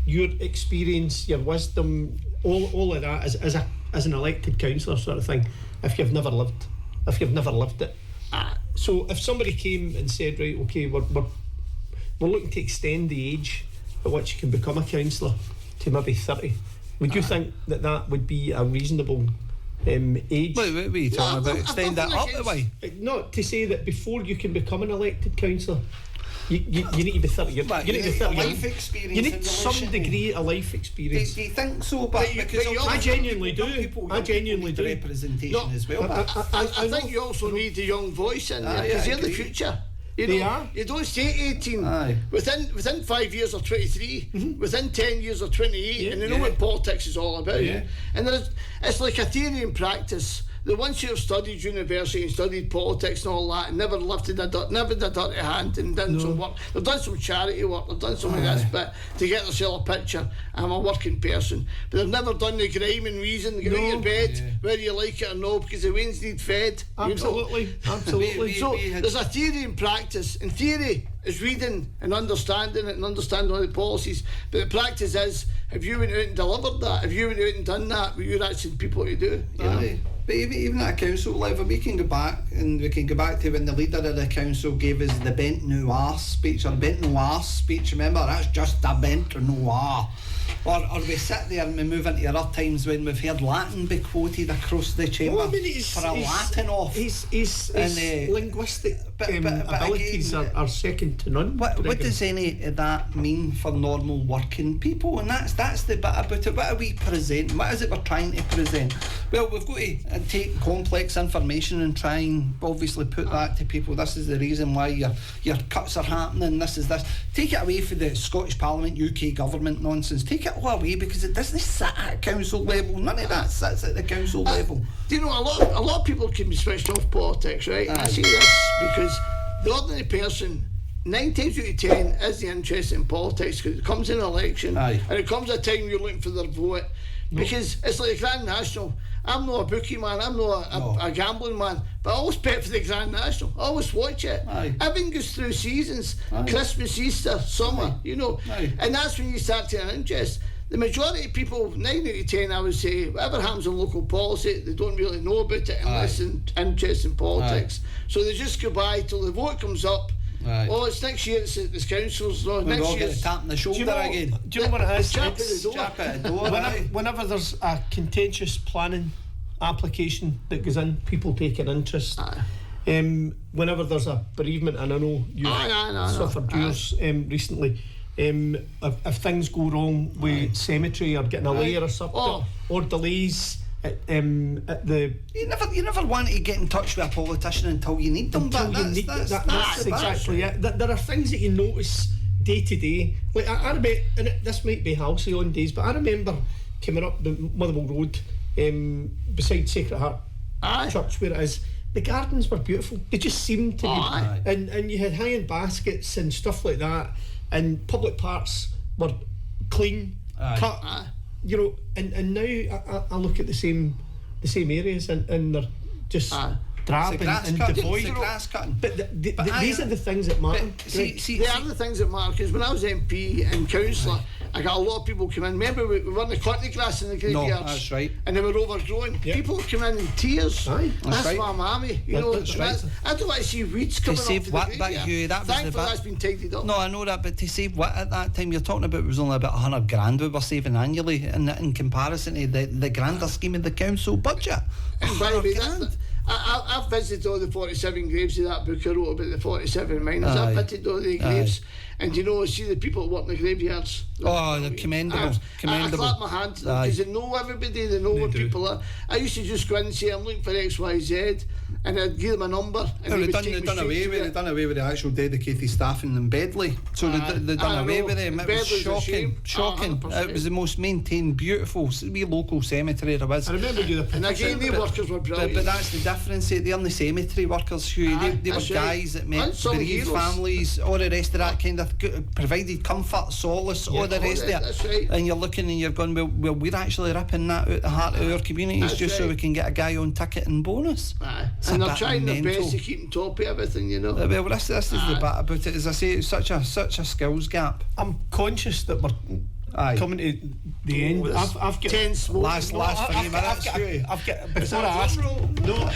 your experience, your wisdom, all of that as an elected councillor sort of thing, if you've never lived it? So if somebody came and said, right, okay, we're looking to extend the age at which you can become a councillor to maybe 30, would you think that would be a reasonable age? What are you talking about? Extend that up the way? Not to say that before you can become an elected councillor, you need to be 30. You need to be 30. Life experience. You need some degree of life experience. Do you think so? But I genuinely do. I genuinely do. Representation as well. I think you also need a young voice in there because they're the future. They are. You don't stay 18. Within 5 years or 23, within 10 years or 28, and they know what politics is all about. And it's like a theory and practice. The ones who have studied university and studied politics and all that and never lifted a dirty hand and done some work. They've done some charity work, they've done some of this bit to get themselves a picture. I'm a working person. But they've never done the grime and reason, get out of your bed, whether you like it or no, because the wains need fed. Absolutely. Absolutely. So there's a theory and practice. In theory is reading and understanding it and understanding all the policies. But the practice is, have you went out and delivered that? Have you went out and done that? What you're asking people to do? You know? But even at a council level, we can go back to when the leader of the council gave us the bent no arse speech, or bent no arse speech. Remember, that's just a bent no arse. Or we sit there and we move into other times when we've heard Latin be quoted across the chamber for a Latin off. His linguistic abilities are second to none. What does any of that mean for normal working people? And that's the bit about it. What are we presenting? What is it we're trying to present? Well, we've got to take complex information and try and obviously put that to people. This is the reason why your cuts are happening. This is this. Take it away from the Scottish Parliament, UK government nonsense. Take it all away, because it doesn't sit at council level. None of that sits at the council level. Do you know, a lot of people can be switched off politics, right? I say this because the ordinary person, 9 times out of 10, is the interest in politics, because it comes in an election and it comes a time you're looking for their vote. Because it's like the Grand National. I'm not a bookie man, I'm not a gambling man, but I always bet for the Grand National. I always watch it. Everything goes through seasons. Christmas, Easter, summer, you know. And that's when you start to have an interest. The majority of people, 9 out of 10, I would say, whatever happens in local policy, they don't really know about it unless they're interested in politics. So they just go by till the vote comes up. Oh, it's next year, it's councils. No, next year, tapping the shoulder again. Do you know what it is? Chap at the door. Whenever there's a contentious planning application that goes in, people take an interest. Whenever there's a bereavement, and I know you suffered yours recently, if things go wrong with cemetery or getting a layer or something, or delays at the... You never want to get in touch with a politician until you need them. That's exactly it. There are things that you notice day to day. Like I remember, and this might be Halsey on days, but I remember coming up the Motherwell Road beside Sacred Heart Church, where it is. The gardens were beautiful. They just seemed to be, and you had hanging baskets and stuff like that, and public parks were clean, cut. You know, and now I look at the same areas and they're just drab and devoid. Grass cutting. But these are the things that matter. They are the things that matter, because when I was MP and councillor, I got a lot of people come in. Remember, we weren't the cutting grass in the graveyards. No, that's right. And they were overgrown. Yep. People come in tears. That's right. my mammy. You know, that's right. I don't want to see weeds coming up to the graveyard. Hugh, that was the bit. That's been tidied up. No, I know that, but to save what at that time you're talking about was only about $100,000 we were saving annually in comparison to the grander scheme of the council budget. And by the way, I've visited all the 47 graves of that book I wrote about the 47 miners. I've visited all the graves, and you know, see the people that work in the graveyards. Oh, they're commendable. I clap my hand to them, because they know everybody, they know what people are. I used to just go in and say, I'm looking for XYZ, and I'd give them a number. And they've done away with the actual dedicated staffing in Bedley. So they've done away with them. It was shocking. It was the most maintained, beautiful wee local cemetery there was. I remember you. And again, the workers were brilliant. But that's the difference. They're the cemetery workers, Hugh. They were guys that met bereaved families, all the rest of that kind of provided comfort, solace, all the rest of it. That's right. And you're looking and you're going, well, we're actually ripping that out the heart of our communities just so we can get a guy on ticket and bonus. And they're trying their best to keep on top of everything, you know. Well, this is the bit about it. As I say, it's such a skills gap. I'm conscious that we're coming to the end. I've got 10 last 3 minutes. I've got before I ask. No.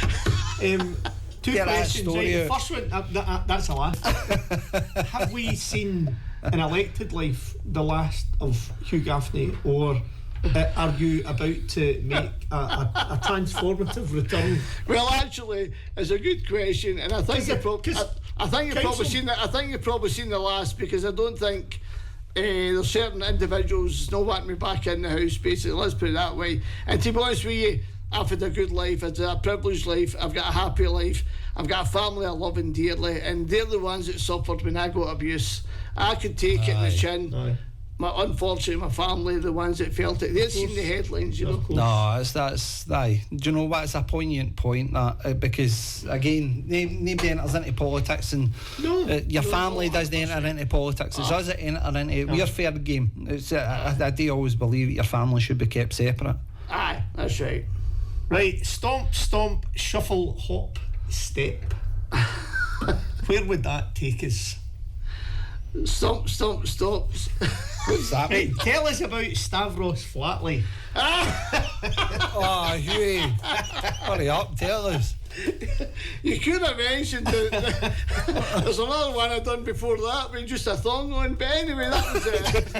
Two Get that questions. story Right, the out. first one, that's the last. Have we seen in elected life the last of Hugh Gaffney, or are you about to make a transformative return? Well, actually, it's a good question, and I think you've probably seen that. I think you've probably seen the last, because I don't think there's certain individuals not wanting me back in the house. Basically, let's put it that way. And to be honest with you, I've had a good life. I've had a privileged life. I've got a happy life. I've got a family I love dearly, and they're the ones that suffered when I got abuse. I could take it in the chin. Unfortunately, my family, the ones that felt it, they've seen the headlines, you know. No, that's do you know what? It's a poignant point that because again, nobody enters into politics, and your family doesn't enter into politics. It's us that enter into it. We're fair game. It's I do always believe that your family should be kept separate. Aye, that's right. Right, stomp, stomp, shuffle, hop, step. Where would that take us? Stomp, stomp, stops. What's that Right, mean? tell us about Stavros Flatley. Oh, Hughie, hurry up, tell us. You could have mentioned that. There's another one I've done before that with just a thong on, but anyway, that was it.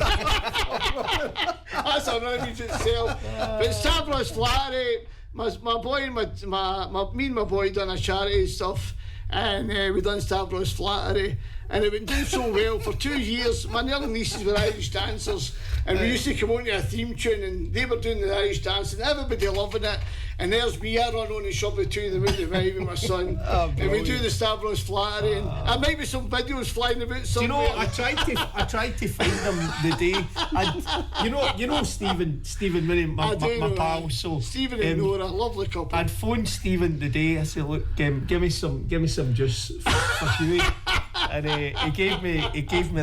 That's an image itself. But Stavros Flatley, my boy and me and my boy done a charity stuff, and we done Stavros Flattery, and it went doing so well for 2 years. My other nieces were Irish dancers, and we used to come on to a theme tune, and they were doing the Irish dancing, everybody loving it. And there's me, I run on and shove the two of them out the way with my son, and we do the Stavros Flattery, and there might be some videos flying about somewhere. Do you know, I tried to find them the day. You know Stephen Murray, my pal. So Stephen and Nora, lovely couple. I'd phoned Stephen the day. I said, look, give me some juice for Hughie. And he gave me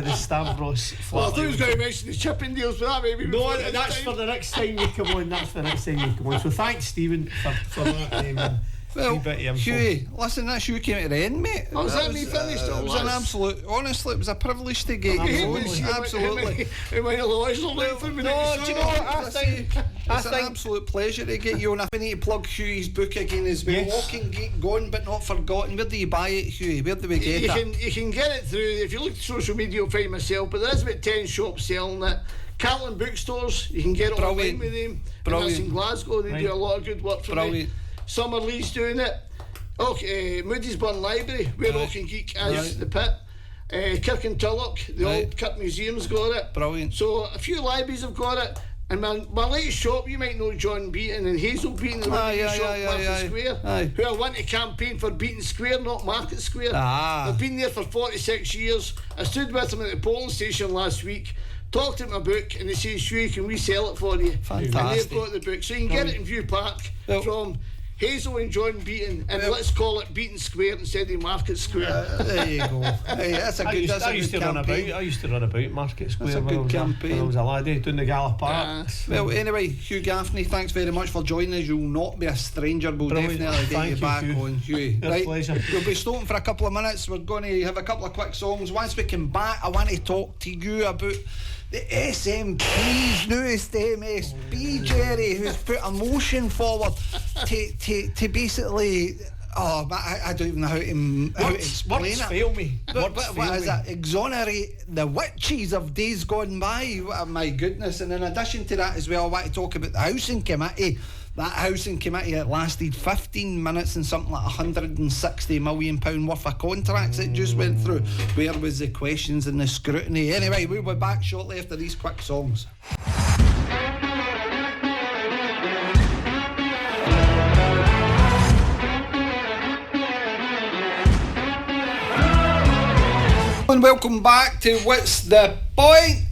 the Stavros Flatley. Well, I thought he was going to mention the Chippendales, but that maybe. No, that's for the next time you come on. So thanks, Stephen, for that. Well, Hughie, listen, that's you came to the end, mate. Oh, was that me finished? It was an absolute, honestly, it was a privilege to get you on. Absolutely. No, do you know what? I think it's an absolute pleasure to get you on. I need to plug Hughie's book again as well. Yes. Auchengeich, Gone But Not Forgotten. Where do you buy it, Hughie? Where do we get it? You can get it through, if you look at social media, you'll find myself, but there is about 10 shops selling it. Carlton bookstores, you can get it online with them. And that's in Glasgow, they do a lot of good work for me. Summer Lee's doing it. Okay, Moody's Burn Library, where Auchengeich is, the pit. Kirk and Tulloch, the old Kirk Museum's got it. Brilliant. So a few libraries have got it. And my latest shop, you might know John Beaton and Hazel Beaton, the shop Market Square, who I want to campaign for Beaton Square, not Market Square. I've been there for 46 years. I stood with them at the polling station last week, talked about my book, and they said, Shui, can we sell it for you? Fantastic. And they've got the book. So you can get it in View Park from Hazel and John Beaton, and let's call it Beaton Square instead of Market Square. There you go. Hey, that's a good campaign. I used to run about Market Square. That's a good campaign. When I was a laddie doing the Gala Park. Well, anyway, Hugh Gaffney, thanks very much for joining us. You'll not be a stranger. We'll definitely get you back on, Hugh. Right, pleasure. We'll be stopping for a couple of minutes. We're going to have a couple of quick songs. Once we come back, I want to talk to you about the SNP's newest MSP, Gerry, who's put a motion forward to basically, I don't even know how to explain words it. Fail me. What is it? Exonerate the witches of days gone by. Oh, my goodness. And in addition to that as well, I want to talk about the Housing Committee. That Housing Committee that lasted 15 minutes and something like £160 million worth of contracts it just went through. Where was the questions and the scrutiny? Anyway, we'll be back shortly after these quick songs. And welcome back to What's the Point.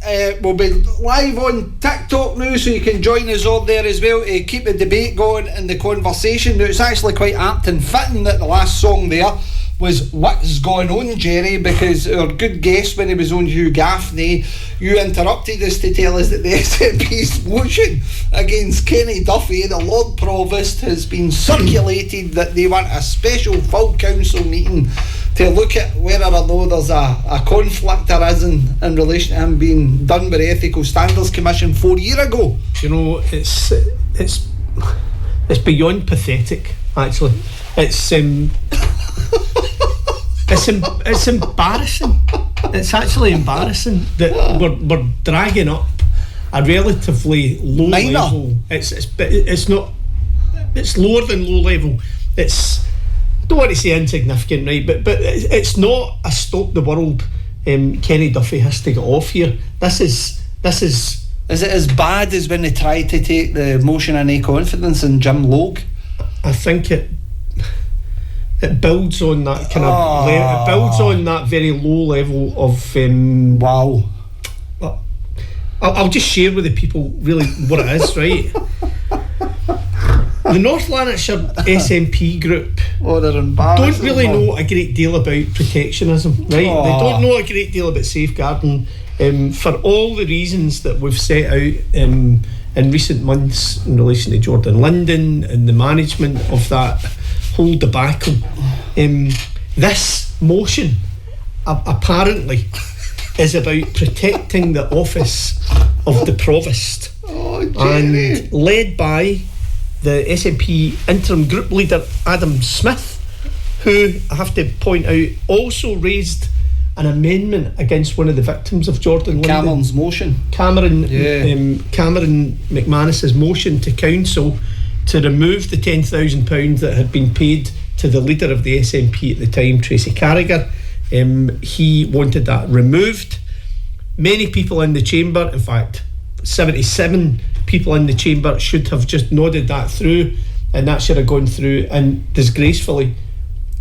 We'll be live on TikTok now, so you can join us on there as well to keep the debate going and the conversation. Now, it's actually quite apt and fitting that the last song there was What's Going On, Gerry, because our good guest when he was on, Hugh Gaffney, you interrupted us to tell us that the SNP's motion against Kenny Duffy, the Lord Provost, has been circulated, that they want a special full council meeting to look at whether or not there's a conflict there is in relation to him being done by the Ethical Standards Commission 4 years ago. You know, it's beyond pathetic, actually. It's embarrassing. It's actually embarrassing that we're dragging up a relatively low level. It's not. It's lower than low level. I don't want to say insignificant, right? But it's not a stop the world. Kenny Duffy has to get off here. This is. Is it as bad as when they tried to take the motion of no confidence in Jim Logue? I think it builds on that kind of it builds on that very low level of wow. I'll just share with the people really what it is, right? The North Lanarkshire SNP Group don't really know a great deal about protectionism, right? They don't know a great deal about safeguarding, for all the reasons that we've set out in recent months in relation to Jordan Linden and the management of that whole debacle. This motion apparently is about protecting the office of the Provost, and led by the SNP interim group leader Adam Smith, who I have to point out also raised an amendment against one of the victims of Jordan Linden. Cameron's motion. Cameron McManus's motion to council to remove the £10,000 that had been paid to the leader of the SNP at the time, Tracy Carragher. He wanted that removed. Many people in the chamber, in fact 77 people in the chamber, should have just nodded that through, and that should have gone through, and disgracefully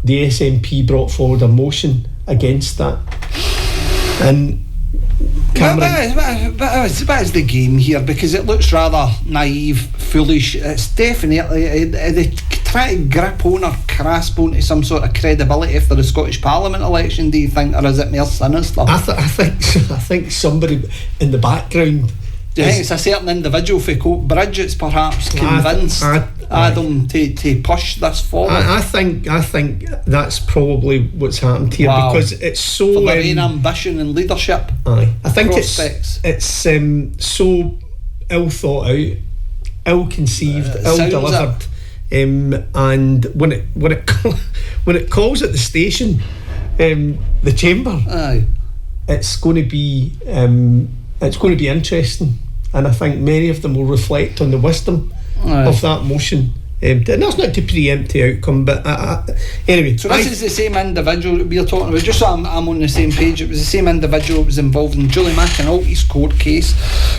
the SNP brought forward a motion against that. And Cameron, but is the game here, because it looks rather naive, foolish. It's definitely they try to grip on or grasp onto some sort of credibility for the Scottish Parliament election, do you think, or is it more sinister? I think somebody in the background. Do you think it's a certain individual for Coatbridge that's perhaps convinced Adam to push this forward? I think that's probably what's happened here, because it's so for their own ambition and leadership. I think prospects. it's so ill thought out, ill conceived, ill delivered, and when it calls at the station, the chamber, it's going to be interesting. And I think many of them will reflect on the wisdom of that motion. And that's not to preempt the outcome, but anyway. So this is the same individual that we're talking about, just so I'm on the same page. It was the same individual that was involved in Julie McAnulty's court case.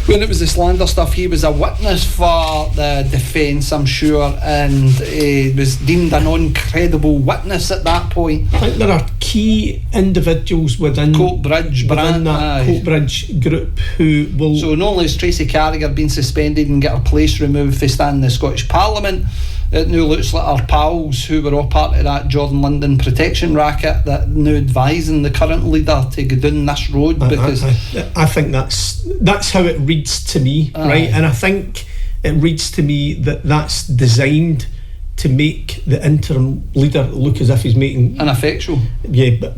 When it was the slander stuff, he was a witness for the defence, I'm sure, and he was deemed a non-credible witness at that point. I think there are key individuals within Coatbridge group who will... So not only has Tracy Carragher been suspended and get her place removed for standing in the Scottish Parliament, it now looks like our pals who were all part of that Jordan Linden protection racket that now advising the current leader to go down this road, because I think that's how it reads to me, right? And I think it reads to me that that's designed to make the interim leader look as if he's making ineffectual, but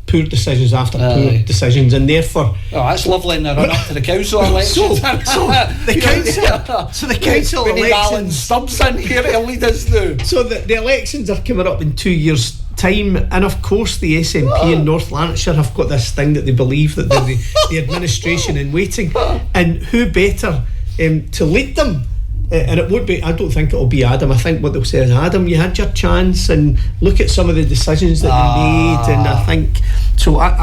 poor decisions after poor decisions, and therefore that's lovely in the run up to the council elections. So the council we need Alan elections, Stubbs in here to lead us through. So the elections are coming up in 2 years' time, and of course the SNP in North Lanarkshire have got this thing that they believe that they're the administration in waiting, and who better to lead them? And it would be, I don't think it'll be Adam. I think what they'll say is, Adam, you had your chance, and look at some of the decisions that you made. And I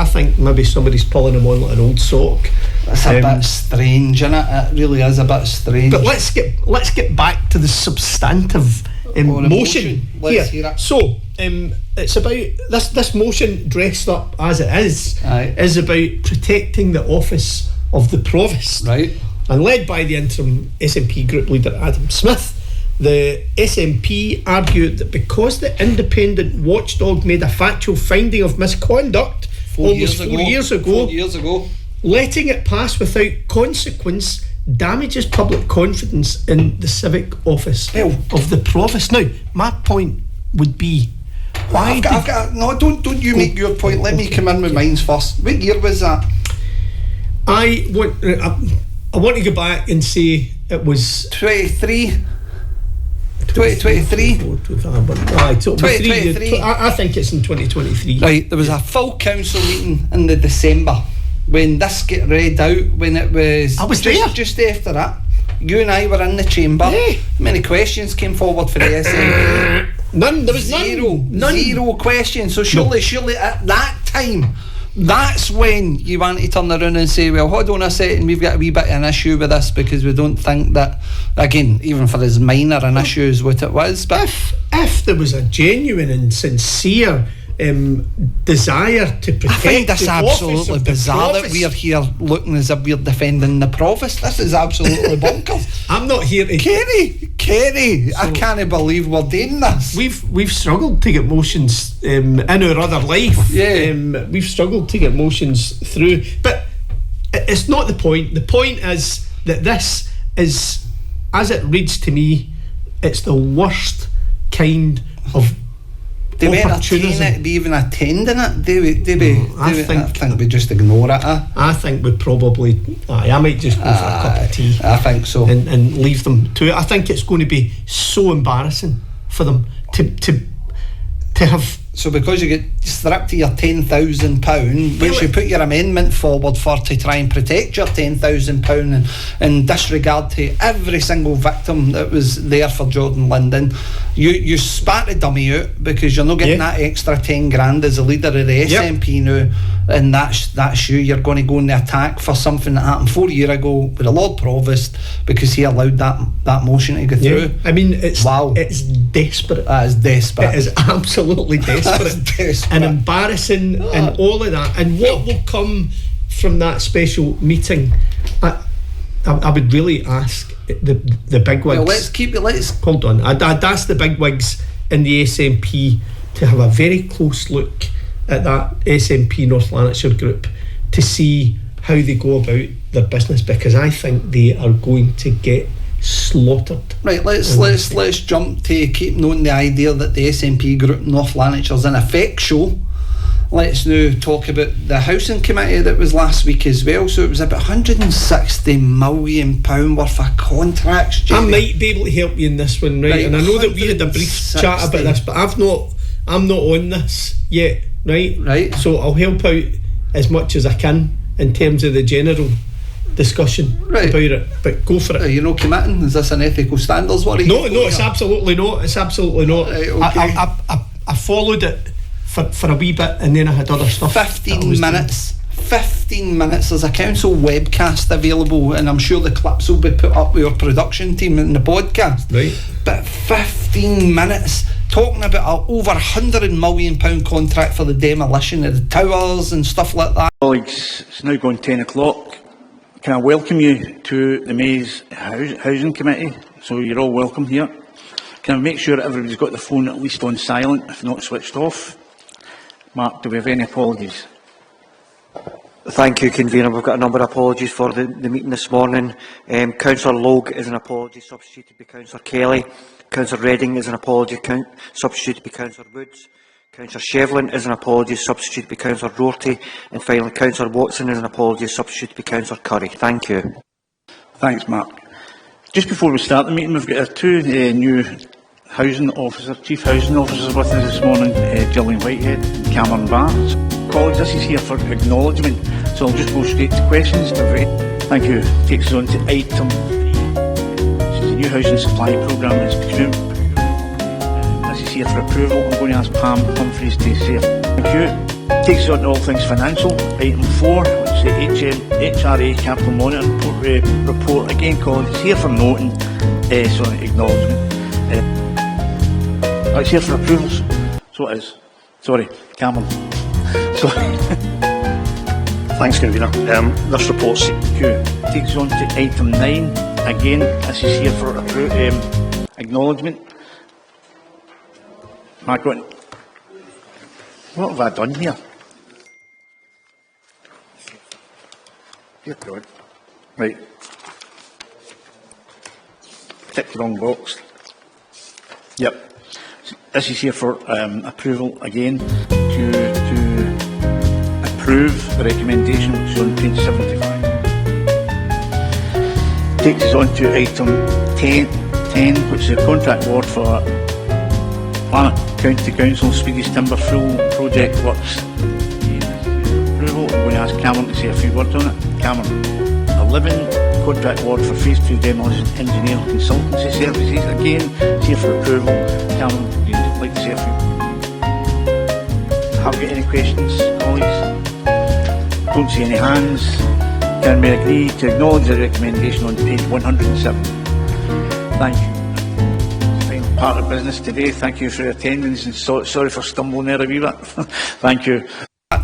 think maybe somebody's pulling him on like an old sock. That's a bit strange, isn't it? It really is a bit strange. But let's get back to the substantive motion Let's here. hear it. So it's about this motion, dressed up as it is about protecting the office of the Provost. Right. And led by the interim SNP Group leader Adam Smith, the SNP argued that because the independent watchdog made a factual finding of misconduct almost 4 years ago, letting it pass without consequence damages public confidence in the civic office of the Provost. Now, my point would be, why don't you make your point. Let me come in with mine first. What year was that? I want to go back and say it was 2023. I think it's in 2023. Right, there was a full council meeting in the December when this get read out, when it was... I was just after that. You and I were in the chamber. Yeah. Many questions came forward for the SNP. None. There was Zero questions. So surely at that time, that's when you want to turn around and say, well, hold on a second, we've got a wee bit of an issue with this because we don't think that, again, even for as minor an issue as what it was. But if there was a genuine and sincere desire to protect, I find this the absolutely office bizarre of the that we're here looking as if we're defending the Provost. This is absolutely bonkers. I'm not here to... Kerry, I can't believe we're doing this. We've struggled to get motions in our other life. Yeah. We've struggled to get motions through, but it's not the point. The point is that this is, as it reads to me, it's the worst kind of They may entertain it, be even attending it. I think we just ignore it. I think we probably... I might just go for a cup of tea. I think so. And leave them to it. I think it's going to be so embarrassing for them to have... So because you get stripped of your £10,000, which you put your amendment forward for to try and protect your £10,000 in disregard to every single victim that was there for Jordan Linden, you spat the dummy out because you're not getting that extra 10 grand as a leader of the SNP now, and that's you. You're going to go in the attack for something that happened 4 years ago with the Lord Provost because he allowed that motion to go through. I mean, it's desperate. That is desperate. It is absolutely desperate. And embarrassing and all of that. And what will come from that special meeting, I would really ask the bigwigs. Well, let's hold on. I'd ask the bigwigs in the SNP to have a very close look at that SNP North Lanarkshire Group to see how they go about their business, because I think they are going to get slaughtered. Right, let's jump to keep noting the idea that the SNP Group North Lanarkshire's in effect show. Let's now talk about the housing committee that was last week as well. So it was about £160 million worth of contracts. Jerry. I might be able to help you in this one, right? And I know that we had a brief chat about this, but I'm not on this yet, right? Right. So I'll help out as much as I can in terms of the general discussion about it, but go for it. Are you not committing? Is this an ethical standards worry? No, it's absolutely not. It's absolutely not. Right, okay. I followed it for a wee bit, and then I had other stuff. 15 minutes. 15 minutes. There's a council webcast available, and I'm sure the clips will be put up with your production team in the podcast. Right. But 15 minutes talking about an over £100 million contract for the demolition of the towers and stuff like that. Colleagues, it's now gone 10 o'clock. Can I welcome you to the May's Housing Committee? So you're all welcome here. Can I make sure that everybody's got the phone at least on silent, if not switched off? Mark, do we have any apologies? Thank you, Convener. We've got a number of apologies for the meeting this morning. Councillor Logue is an apology substituted by Councillor Kelly. Councillor Redding is an apology substituted by Councillor Woods. Councillor Shevlin is an apology substituted by Councillor Rorty, and finally Councillor Watson is an apology substituted by Councillor Curry. Thank you. Thanks, Mark. Just before we start the meeting, we've got two new chief housing officers with us this morning, Gillian Whitehead and Cameron Barnes. Colleagues, this is here for acknowledgement, so I'll just go straight to questions. Thank you. Takes us on to item 3. This is the new housing supply programme that's procurement. Here for approval. I'm going to ask Pam Humphreys to say thank you. Takes us on to all things financial. Item 4, which is the HRA Capital Monitoring report. Again, colleagues, here for noting, acknowledgement. It's here for approvals. So it is. Sorry, Cameron. Sorry. Thanks, Convener. This report Takes on to item 9. Again, this is here for acknowledgement. What have I done here? Dear God. Right. Tick the wrong box. Yep. This is here for approval again to approve the recommendation which is on page 75. Takes us on to item 10, which is a contract award for Lanark County Council Swedish Timber Full Project Works. Approval. I'm going to ask Cameron to say a few words on it. Cameron. 11, contract award for Phase 2 demolition engineer consultancy services. Again, it's here for approval. Cameron, would you like to say a few? Have you got any questions, colleagues? Don't see any hands. Can we agree to acknowledge the recommendation on page 107? Thank you. Final part of business today. Thank you for your attendance and sorry for stumbling there a wee bit. Thank you.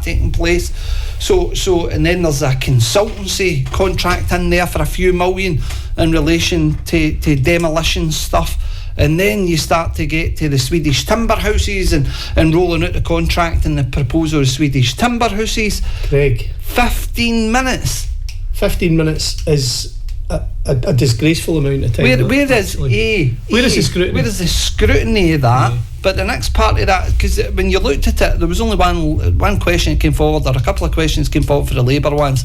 Taking place. So and then there's a consultancy contract in there for a few million in relation to demolition stuff. And then you start to get to the Swedish timber houses and rolling out the contract and the proposal of Swedish timber houses. Greg. 15 minutes. 15 minutes is a disgraceful amount of time. Where is the scrutiny? Where is the scrutiny of that? Yeah. But the next part of that, because when you looked at it, there was only one question that came forward, or a couple of questions came forward for the Labour ones.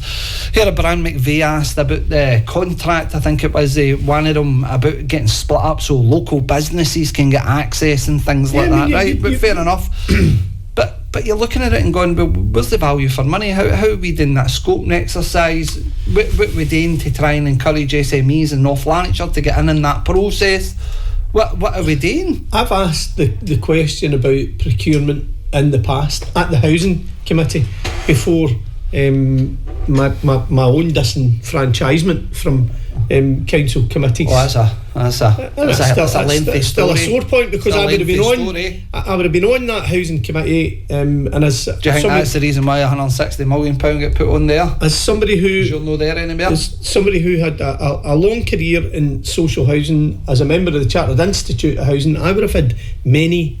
Here, Brian McVeigh asked about the contract. I think it was one of them about getting split up so local businesses can get access and things like that, right? But fair enough. But you're looking at it and going, well, where's the value for money? How are we doing that scoping exercise? What we're doing to try and encourage SMEs in North Lanarkshire to get in that process? What are we doing? I've asked the question about procurement in the past at the Housing Committee before my own disenfranchisement from council committees. Oh, that's a lengthy story. Still a sore point because I would have been on that housing committee. And as do you think that's the reason why £160 million get put on there? As somebody who you're not there anymore. As somebody who had a long career in social housing as a member of the Chartered Institute of Housing, I would have had many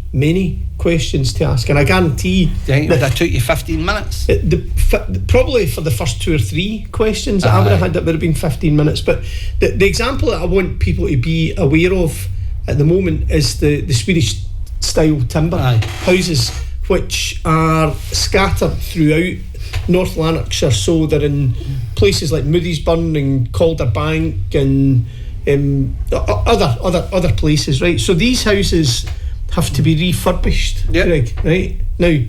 questions to ask, and I guarantee. Do you think it would have took you 15 minutes? Probably for the first 2 or 3 questions that I would have had, that would have been 15 minutes. But the example that I want people to be aware of at the moment is the Swedish style timber houses, which are scattered throughout North Lanarkshire. So they're in places like Moodiesburn and Calderbank and other places, right? So these houses have to be refurbished, Greg, right? Now,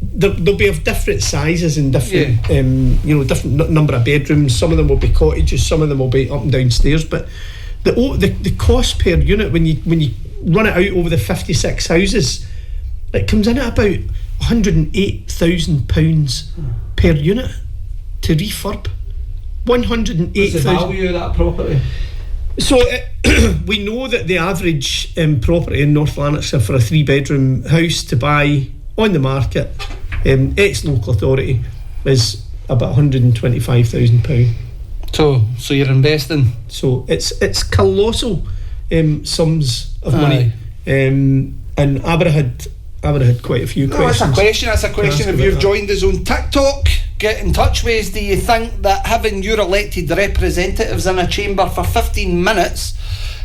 they'll be of different sizes and different, different number of bedrooms. Some of them will be cottages, some of them will be up and down stairs. But the cost per unit when you run it out over the 56 houses, it comes in at about £108,000 per unit to refurb. 108,000. What's the value of that property? So we know that the average property in North Lanarkshire for a 3-bedroom house to buy on the market, ex-local authority, is about £125,000. So you're investing. So it's colossal sums of money, and I would have had quite a few questions. That's a question. If you've joined us on TikTok, get in touch with us. Do you think that having your elected representatives in a chamber for 15 minutes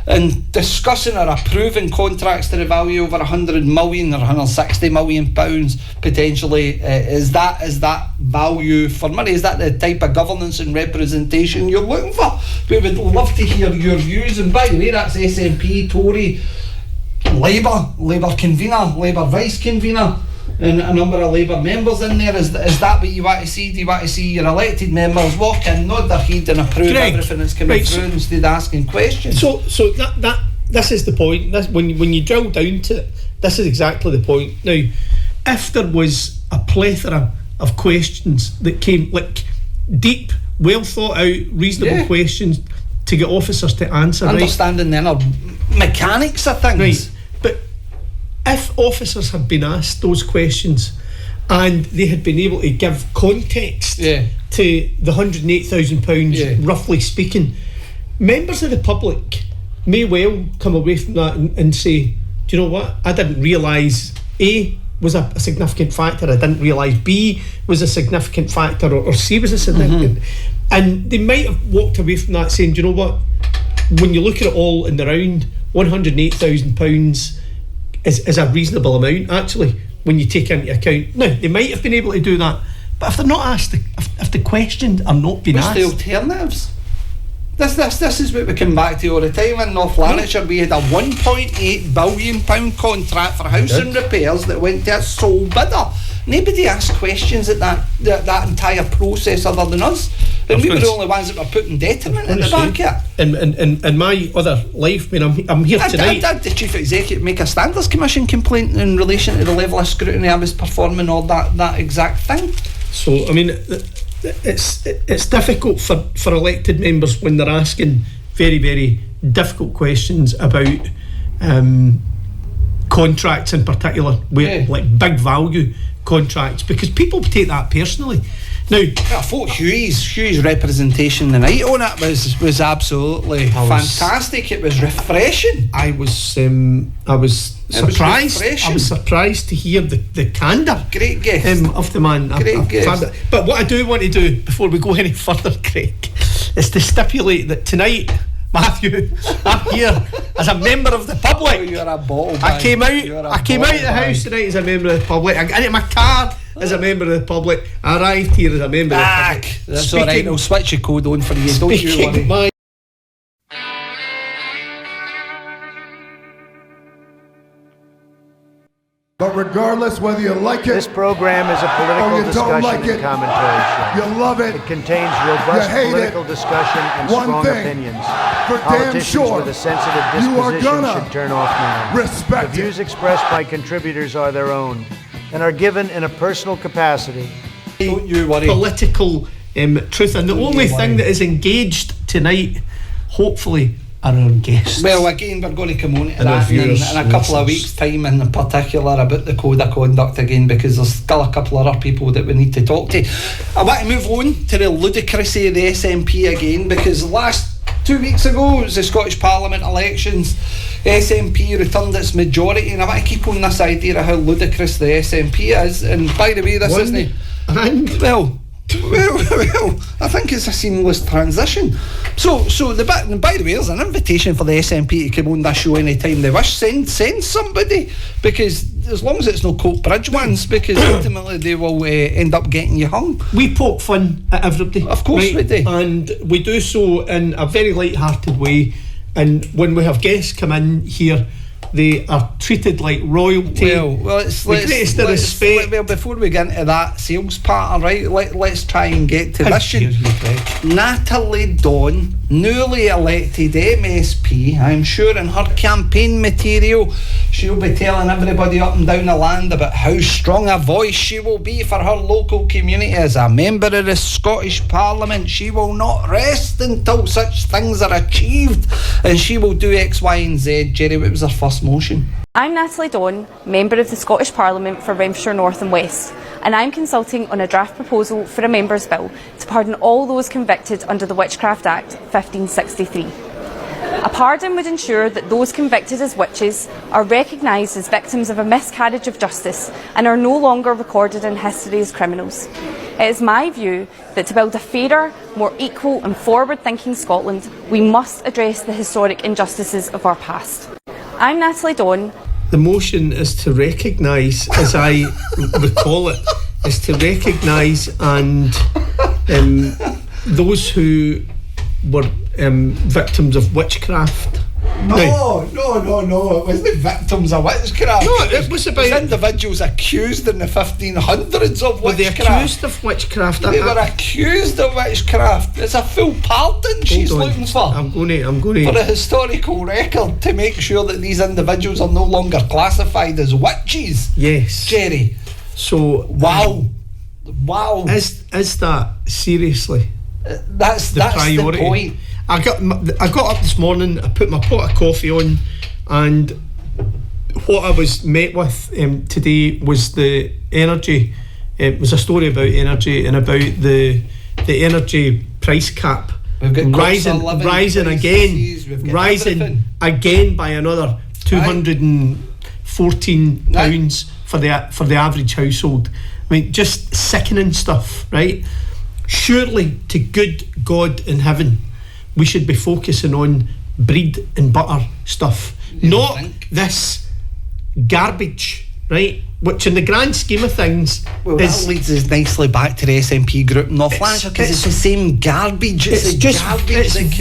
and discussing or approving contracts to the value over 100 million or 160 million pounds potentially, is that value for money? Is that the type of governance and representation you're looking for? We would love to hear your views. And by the way, that's SNP, Tory, Labour convener, Labour vice convener, and a number of Labour members in there. Is that what you want to see? Do you want to see your elected members walk in, nod their head and approve everything that's coming through instead of asking questions? So that this is the point. When you drill down to it, this is exactly the point. Now, if there was a plethora of questions that came, like deep, well thought out, reasonable questions to get officers to answer, understanding the inner mechanics of things. Right. But officers had been asked those questions and they had been able to give context to the £108,000, roughly speaking, members of the public may well come away from that and say, do you know what, I didn't realise A was a significant factor, I didn't realise B was a significant factor, or C was a significant, and they might have walked away from that saying, do you know what, when you look at it all in the round, £108,000 is a reasonable amount, actually, when you take into account. Now, they might have been able to do that, but if they're not asked, if the questions are not being asked... What's the alternatives? This is what we come back to all the time. In North Lanarkshire, we had a £1.8 billion contract for housing repairs that went to a sole bidder. Nobody asked questions at that entire process other than us. And we were the only ones that were putting detriment in the back of it. In my other life, I mean, I'm here tonight. I had the Chief Executive make a Standards Commission complaint in relation to the level of scrutiny I was performing, or that exact thing. So, I mean, it's difficult for elected members when they're asking very, very difficult questions about contracts in particular, like big value contracts, because people take that personally. Now, I thought Hugh's representation tonight on it was absolutely fantastic. It was refreshing. I was surprised. I was surprised to hear the candour. Great guest of the man. Great guest. But what I do want to do before we go any further, Craig, is to stipulate that tonight, Matthew, I'm here as a member of the public. Oh, you're a bottle I came out of the house tonight as a member of the public. I got into my car as a member of the public. I arrived here as a member of the public. That's alright, I'll switch your code on for you, don't you worry. But regardless whether you like it, this program is a political discussion and commentary show. You love it. It contains robust political discussion and strong opinions. For Politicians damn sure, with a sensitive disposition should turn off now. Respect the views expressed by contributors are their own and are given in a personal capacity. Don't you worry. Political truth, and the only thing that is engaged tonight, hopefully, are our guests. Well, again, we're going to come on to that in a couple of weeks' time, in particular about the code of conduct again, because there's still a couple of other people that we need to talk to. I want to move on to the ludicrousy of the SNP again, because last 2 weeks ago it was the Scottish Parliament elections. SNP returned its majority, and I want to keep on this idea of how ludicrous the SNP is. And by the way, this isn't... Well, I think it's a seamless transition. So by the way, there's an invitation for the SNP to come on this show anytime they wish. Send somebody, because as long as it's no Coke Bridge ones, because ultimately they will end up getting you hung. We poke fun at everybody, of course, right? We do, and we do so in a very light-hearted way. And when we have guests come in here, they are treated like royalty. Well, before we get into that sales part, right, let's try and get to this. Natalie Dawn, newly elected MSP, I'm sure in her campaign material she'll be telling everybody up and down the land about how strong a voice she will be for her local community as a member of the Scottish Parliament. She will not rest until such things are achieved, and she will do X, Y and Z. Gerry, what was her first motion? I'm Natalie Dawn, member of the Scottish Parliament for Renfrewshire North and West, and I'm consulting on a draft proposal for a Members' Bill to pardon all those convicted under the Witchcraft Act 1563. A pardon would ensure that those convicted as witches are recognised as victims of a miscarriage of justice and are no longer recorded in history as criminals. It is my view that to build a fairer, more equal and forward-thinking Scotland, we must address the historic injustices of our past. I'm Natalie Dawn. The motion is to recognise, as I recall it, is to recognise and those who were victims of witchcraft. No, it wasn't victims of witchcraft. No, it was about individuals accused in the 1500s of witchcraft. Were they accused of witchcraft? They were accused of witchcraft. It's a full pardon she's looking for. I'm going to for a historical record, to make sure that these individuals are no longer classified as witches. Yes, Gerry. So wow. Is that seriously? That's priority. The point. I got up this morning, I put my pot of coffee on, and what I was met with today was the energy. It was a story about energy and about the energy price cap rising again by another £214 for the average household. I mean, just sickening stuff, right? Surely, to good God in heaven, we should be focusing on bread and butter stuff, not this garbage, right? Which, in the grand scheme of things, that leads us nicely back to the SNP Group North Lanarkshire, because it's the same garbage. It's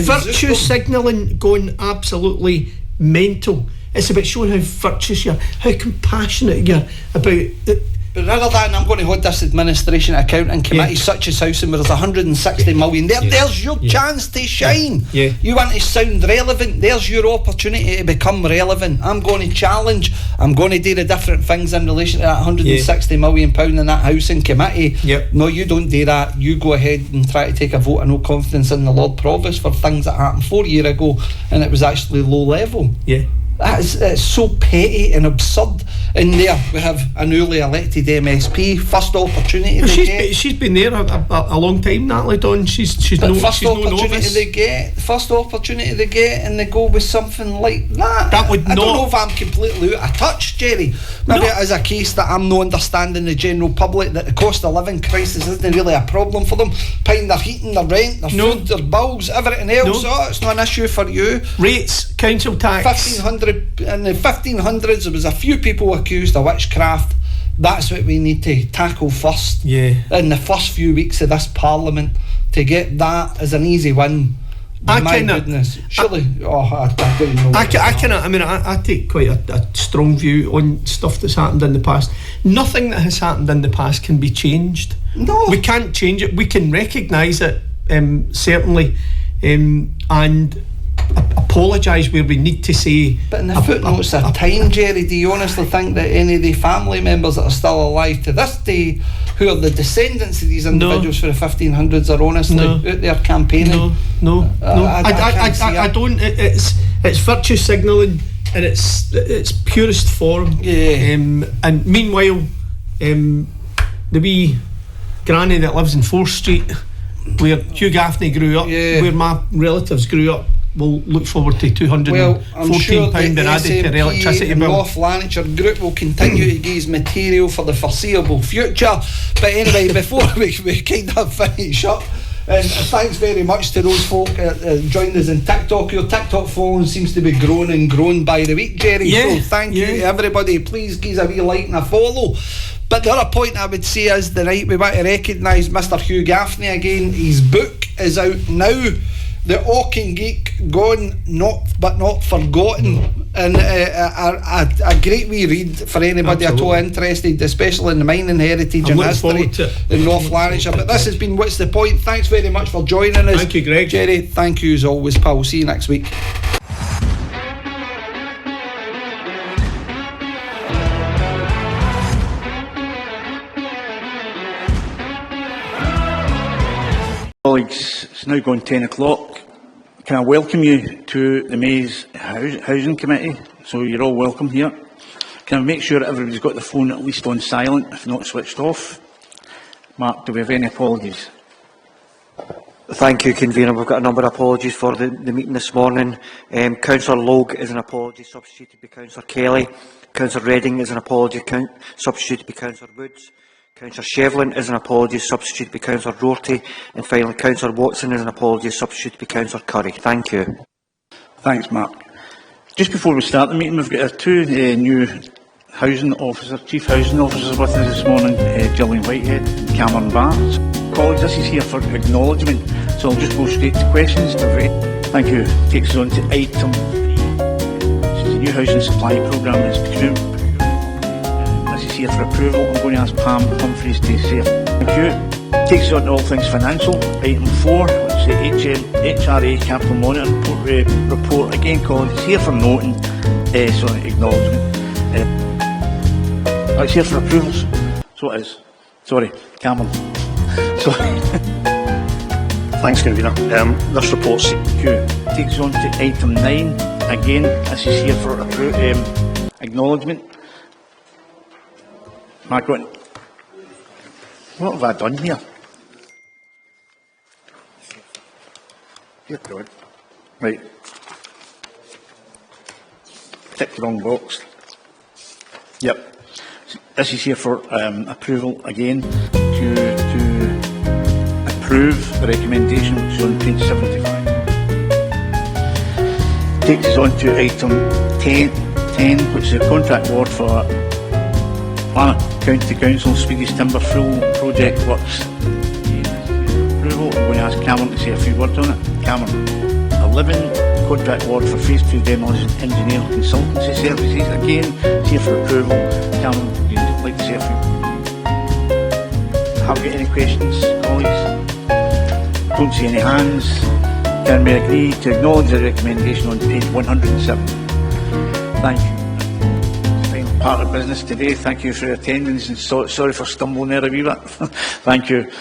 virtue signalling going absolutely mental. It's about showing how virtuous you are, how compassionate you are about it. But rather than I'm going to hold this administration accounting committee such as housing where there's 160 million, there's your chance to shine. You want to sound relevant, there's your opportunity to become relevant. I'm going to challenge, I'm going to do the different things in relation to that 160 million pound in that housing committee. No, you don't do that. You go ahead and try to take a vote of no confidence in the Lord Provost for things that happened 4 years ago and it was actually low level. It's so petty and absurd. In there we have a newly elected MSP, first opportunity she's been there a long time, Natalie Dawn. She's first opportunity they get and they go with something like that. I don't know if I'm completely out of touch, Gerry. Maybe it is a case that I'm not understanding the general public that the cost of living crisis isn't really a problem for them, paying their heating, their rent, their food, their bills, everything else. It's not an issue for you. Rates, council tax, 1500 in the 1500s there was a few people accused of witchcraft. That's what we need to tackle first in the first few weeks of this parliament, to get that as an easy win. Goodness, surely I don't know. I take quite a strong view on stuff that's happened in the past. Nothing that has happened in the past can be changed. No, we can't change it. We can recognise it, certainly, and apologise where we need to say. But in the footnotes of time, Gerry, do you honestly think that any of the family members that are still alive to this day, who are the descendants of these individuals for the 1500s, are honestly out there campaigning? No. I don't. It's virtue signalling in its purest form. And meanwhile, the wee granny that lives in 4th Street, where Hugh Gaffney grew up, where my relatives grew up, will look forward to £214 being added to the electricity bill. North Lanarkshire Group will continue to give material for the foreseeable future. But anyway, before we kind of finish up, and thanks very much to those folk joined us in TikTok. Your TikTok following seems to be growing by the week, Gerry. So thank you to everybody. Please give us a wee like and a follow. But the other point I would say is we want to recognise Mr. Hugh Gaffney again. His book is out now, The Auchengeich, Gone but Not Forgotten, and a great wee read for anybody at all interested, especially in the mining heritage and history in North Lanarkshire. But this has been What's the Point. Thanks very much for joining us. Thank you, Greg. Gerry, thank you as always, pal. See you next week. Colleagues, it's now gone 10 o'clock. Can I welcome you to the May's Housing Committee? So you're all welcome here. Can I make sure that everybody's got their phone at least on silent, if not switched off? Mark, do we have any apologies? Thank you, Convener. We've got a number of apologies for the meeting this morning. Councillor Logue is an apology substituted by Councillor Kelly. Councillor Redding is an apology substituted by Councillor Woods. Councillor Shevlin is an apology substituted by Councillor Rorty, and finally Councillor Watson is an apology substituted by Councillor Curry. Thank you. Thanks, Mark. Just before we start the meeting, we've got two new chief housing officers with us this morning, Gillian Whitehead and Cameron Barnes. Colleagues, this is here for acknowledgement, so I'll just go straight to questions. Thank you. Takes us on to item 3. This is the new housing supply programme. It's procurement. This is here for approval. I'm going to ask Pam Humphreys to say thank you. Takes us on to all things financial. Item 4, which is the HRA Capital Monitoring report. Again, colleagues, it's here for noting, acknowledgement. It's here for approvals. So it is. Sorry, Cameron. Sorry. Thanks, Convener. This report's takes us on to item 9. Again, this is here for acknowledgement. Margaret, what have I done here? Dear God. Right. Tick the wrong box. Yep. This is here for approval again to approve the recommendation, which is on page 75. Takes us on to item 10, which is a contract award for Lanark County Council Swedish Timber Full Project Works. Approval. I'm going to ask Cameron to say a few words on it. Cameron. 11, contract award for Phase 2 demolition engineer consultancy services. Again, it's here for approval. Cameron, would you like to say a few? Have you got any questions, colleagues? Don't see any hands. Can we agree to acknowledge the recommendation on page 107? Thank you. Final part of business today. Thank you for your attendance and sorry for stumbling there a wee bit. Thank you.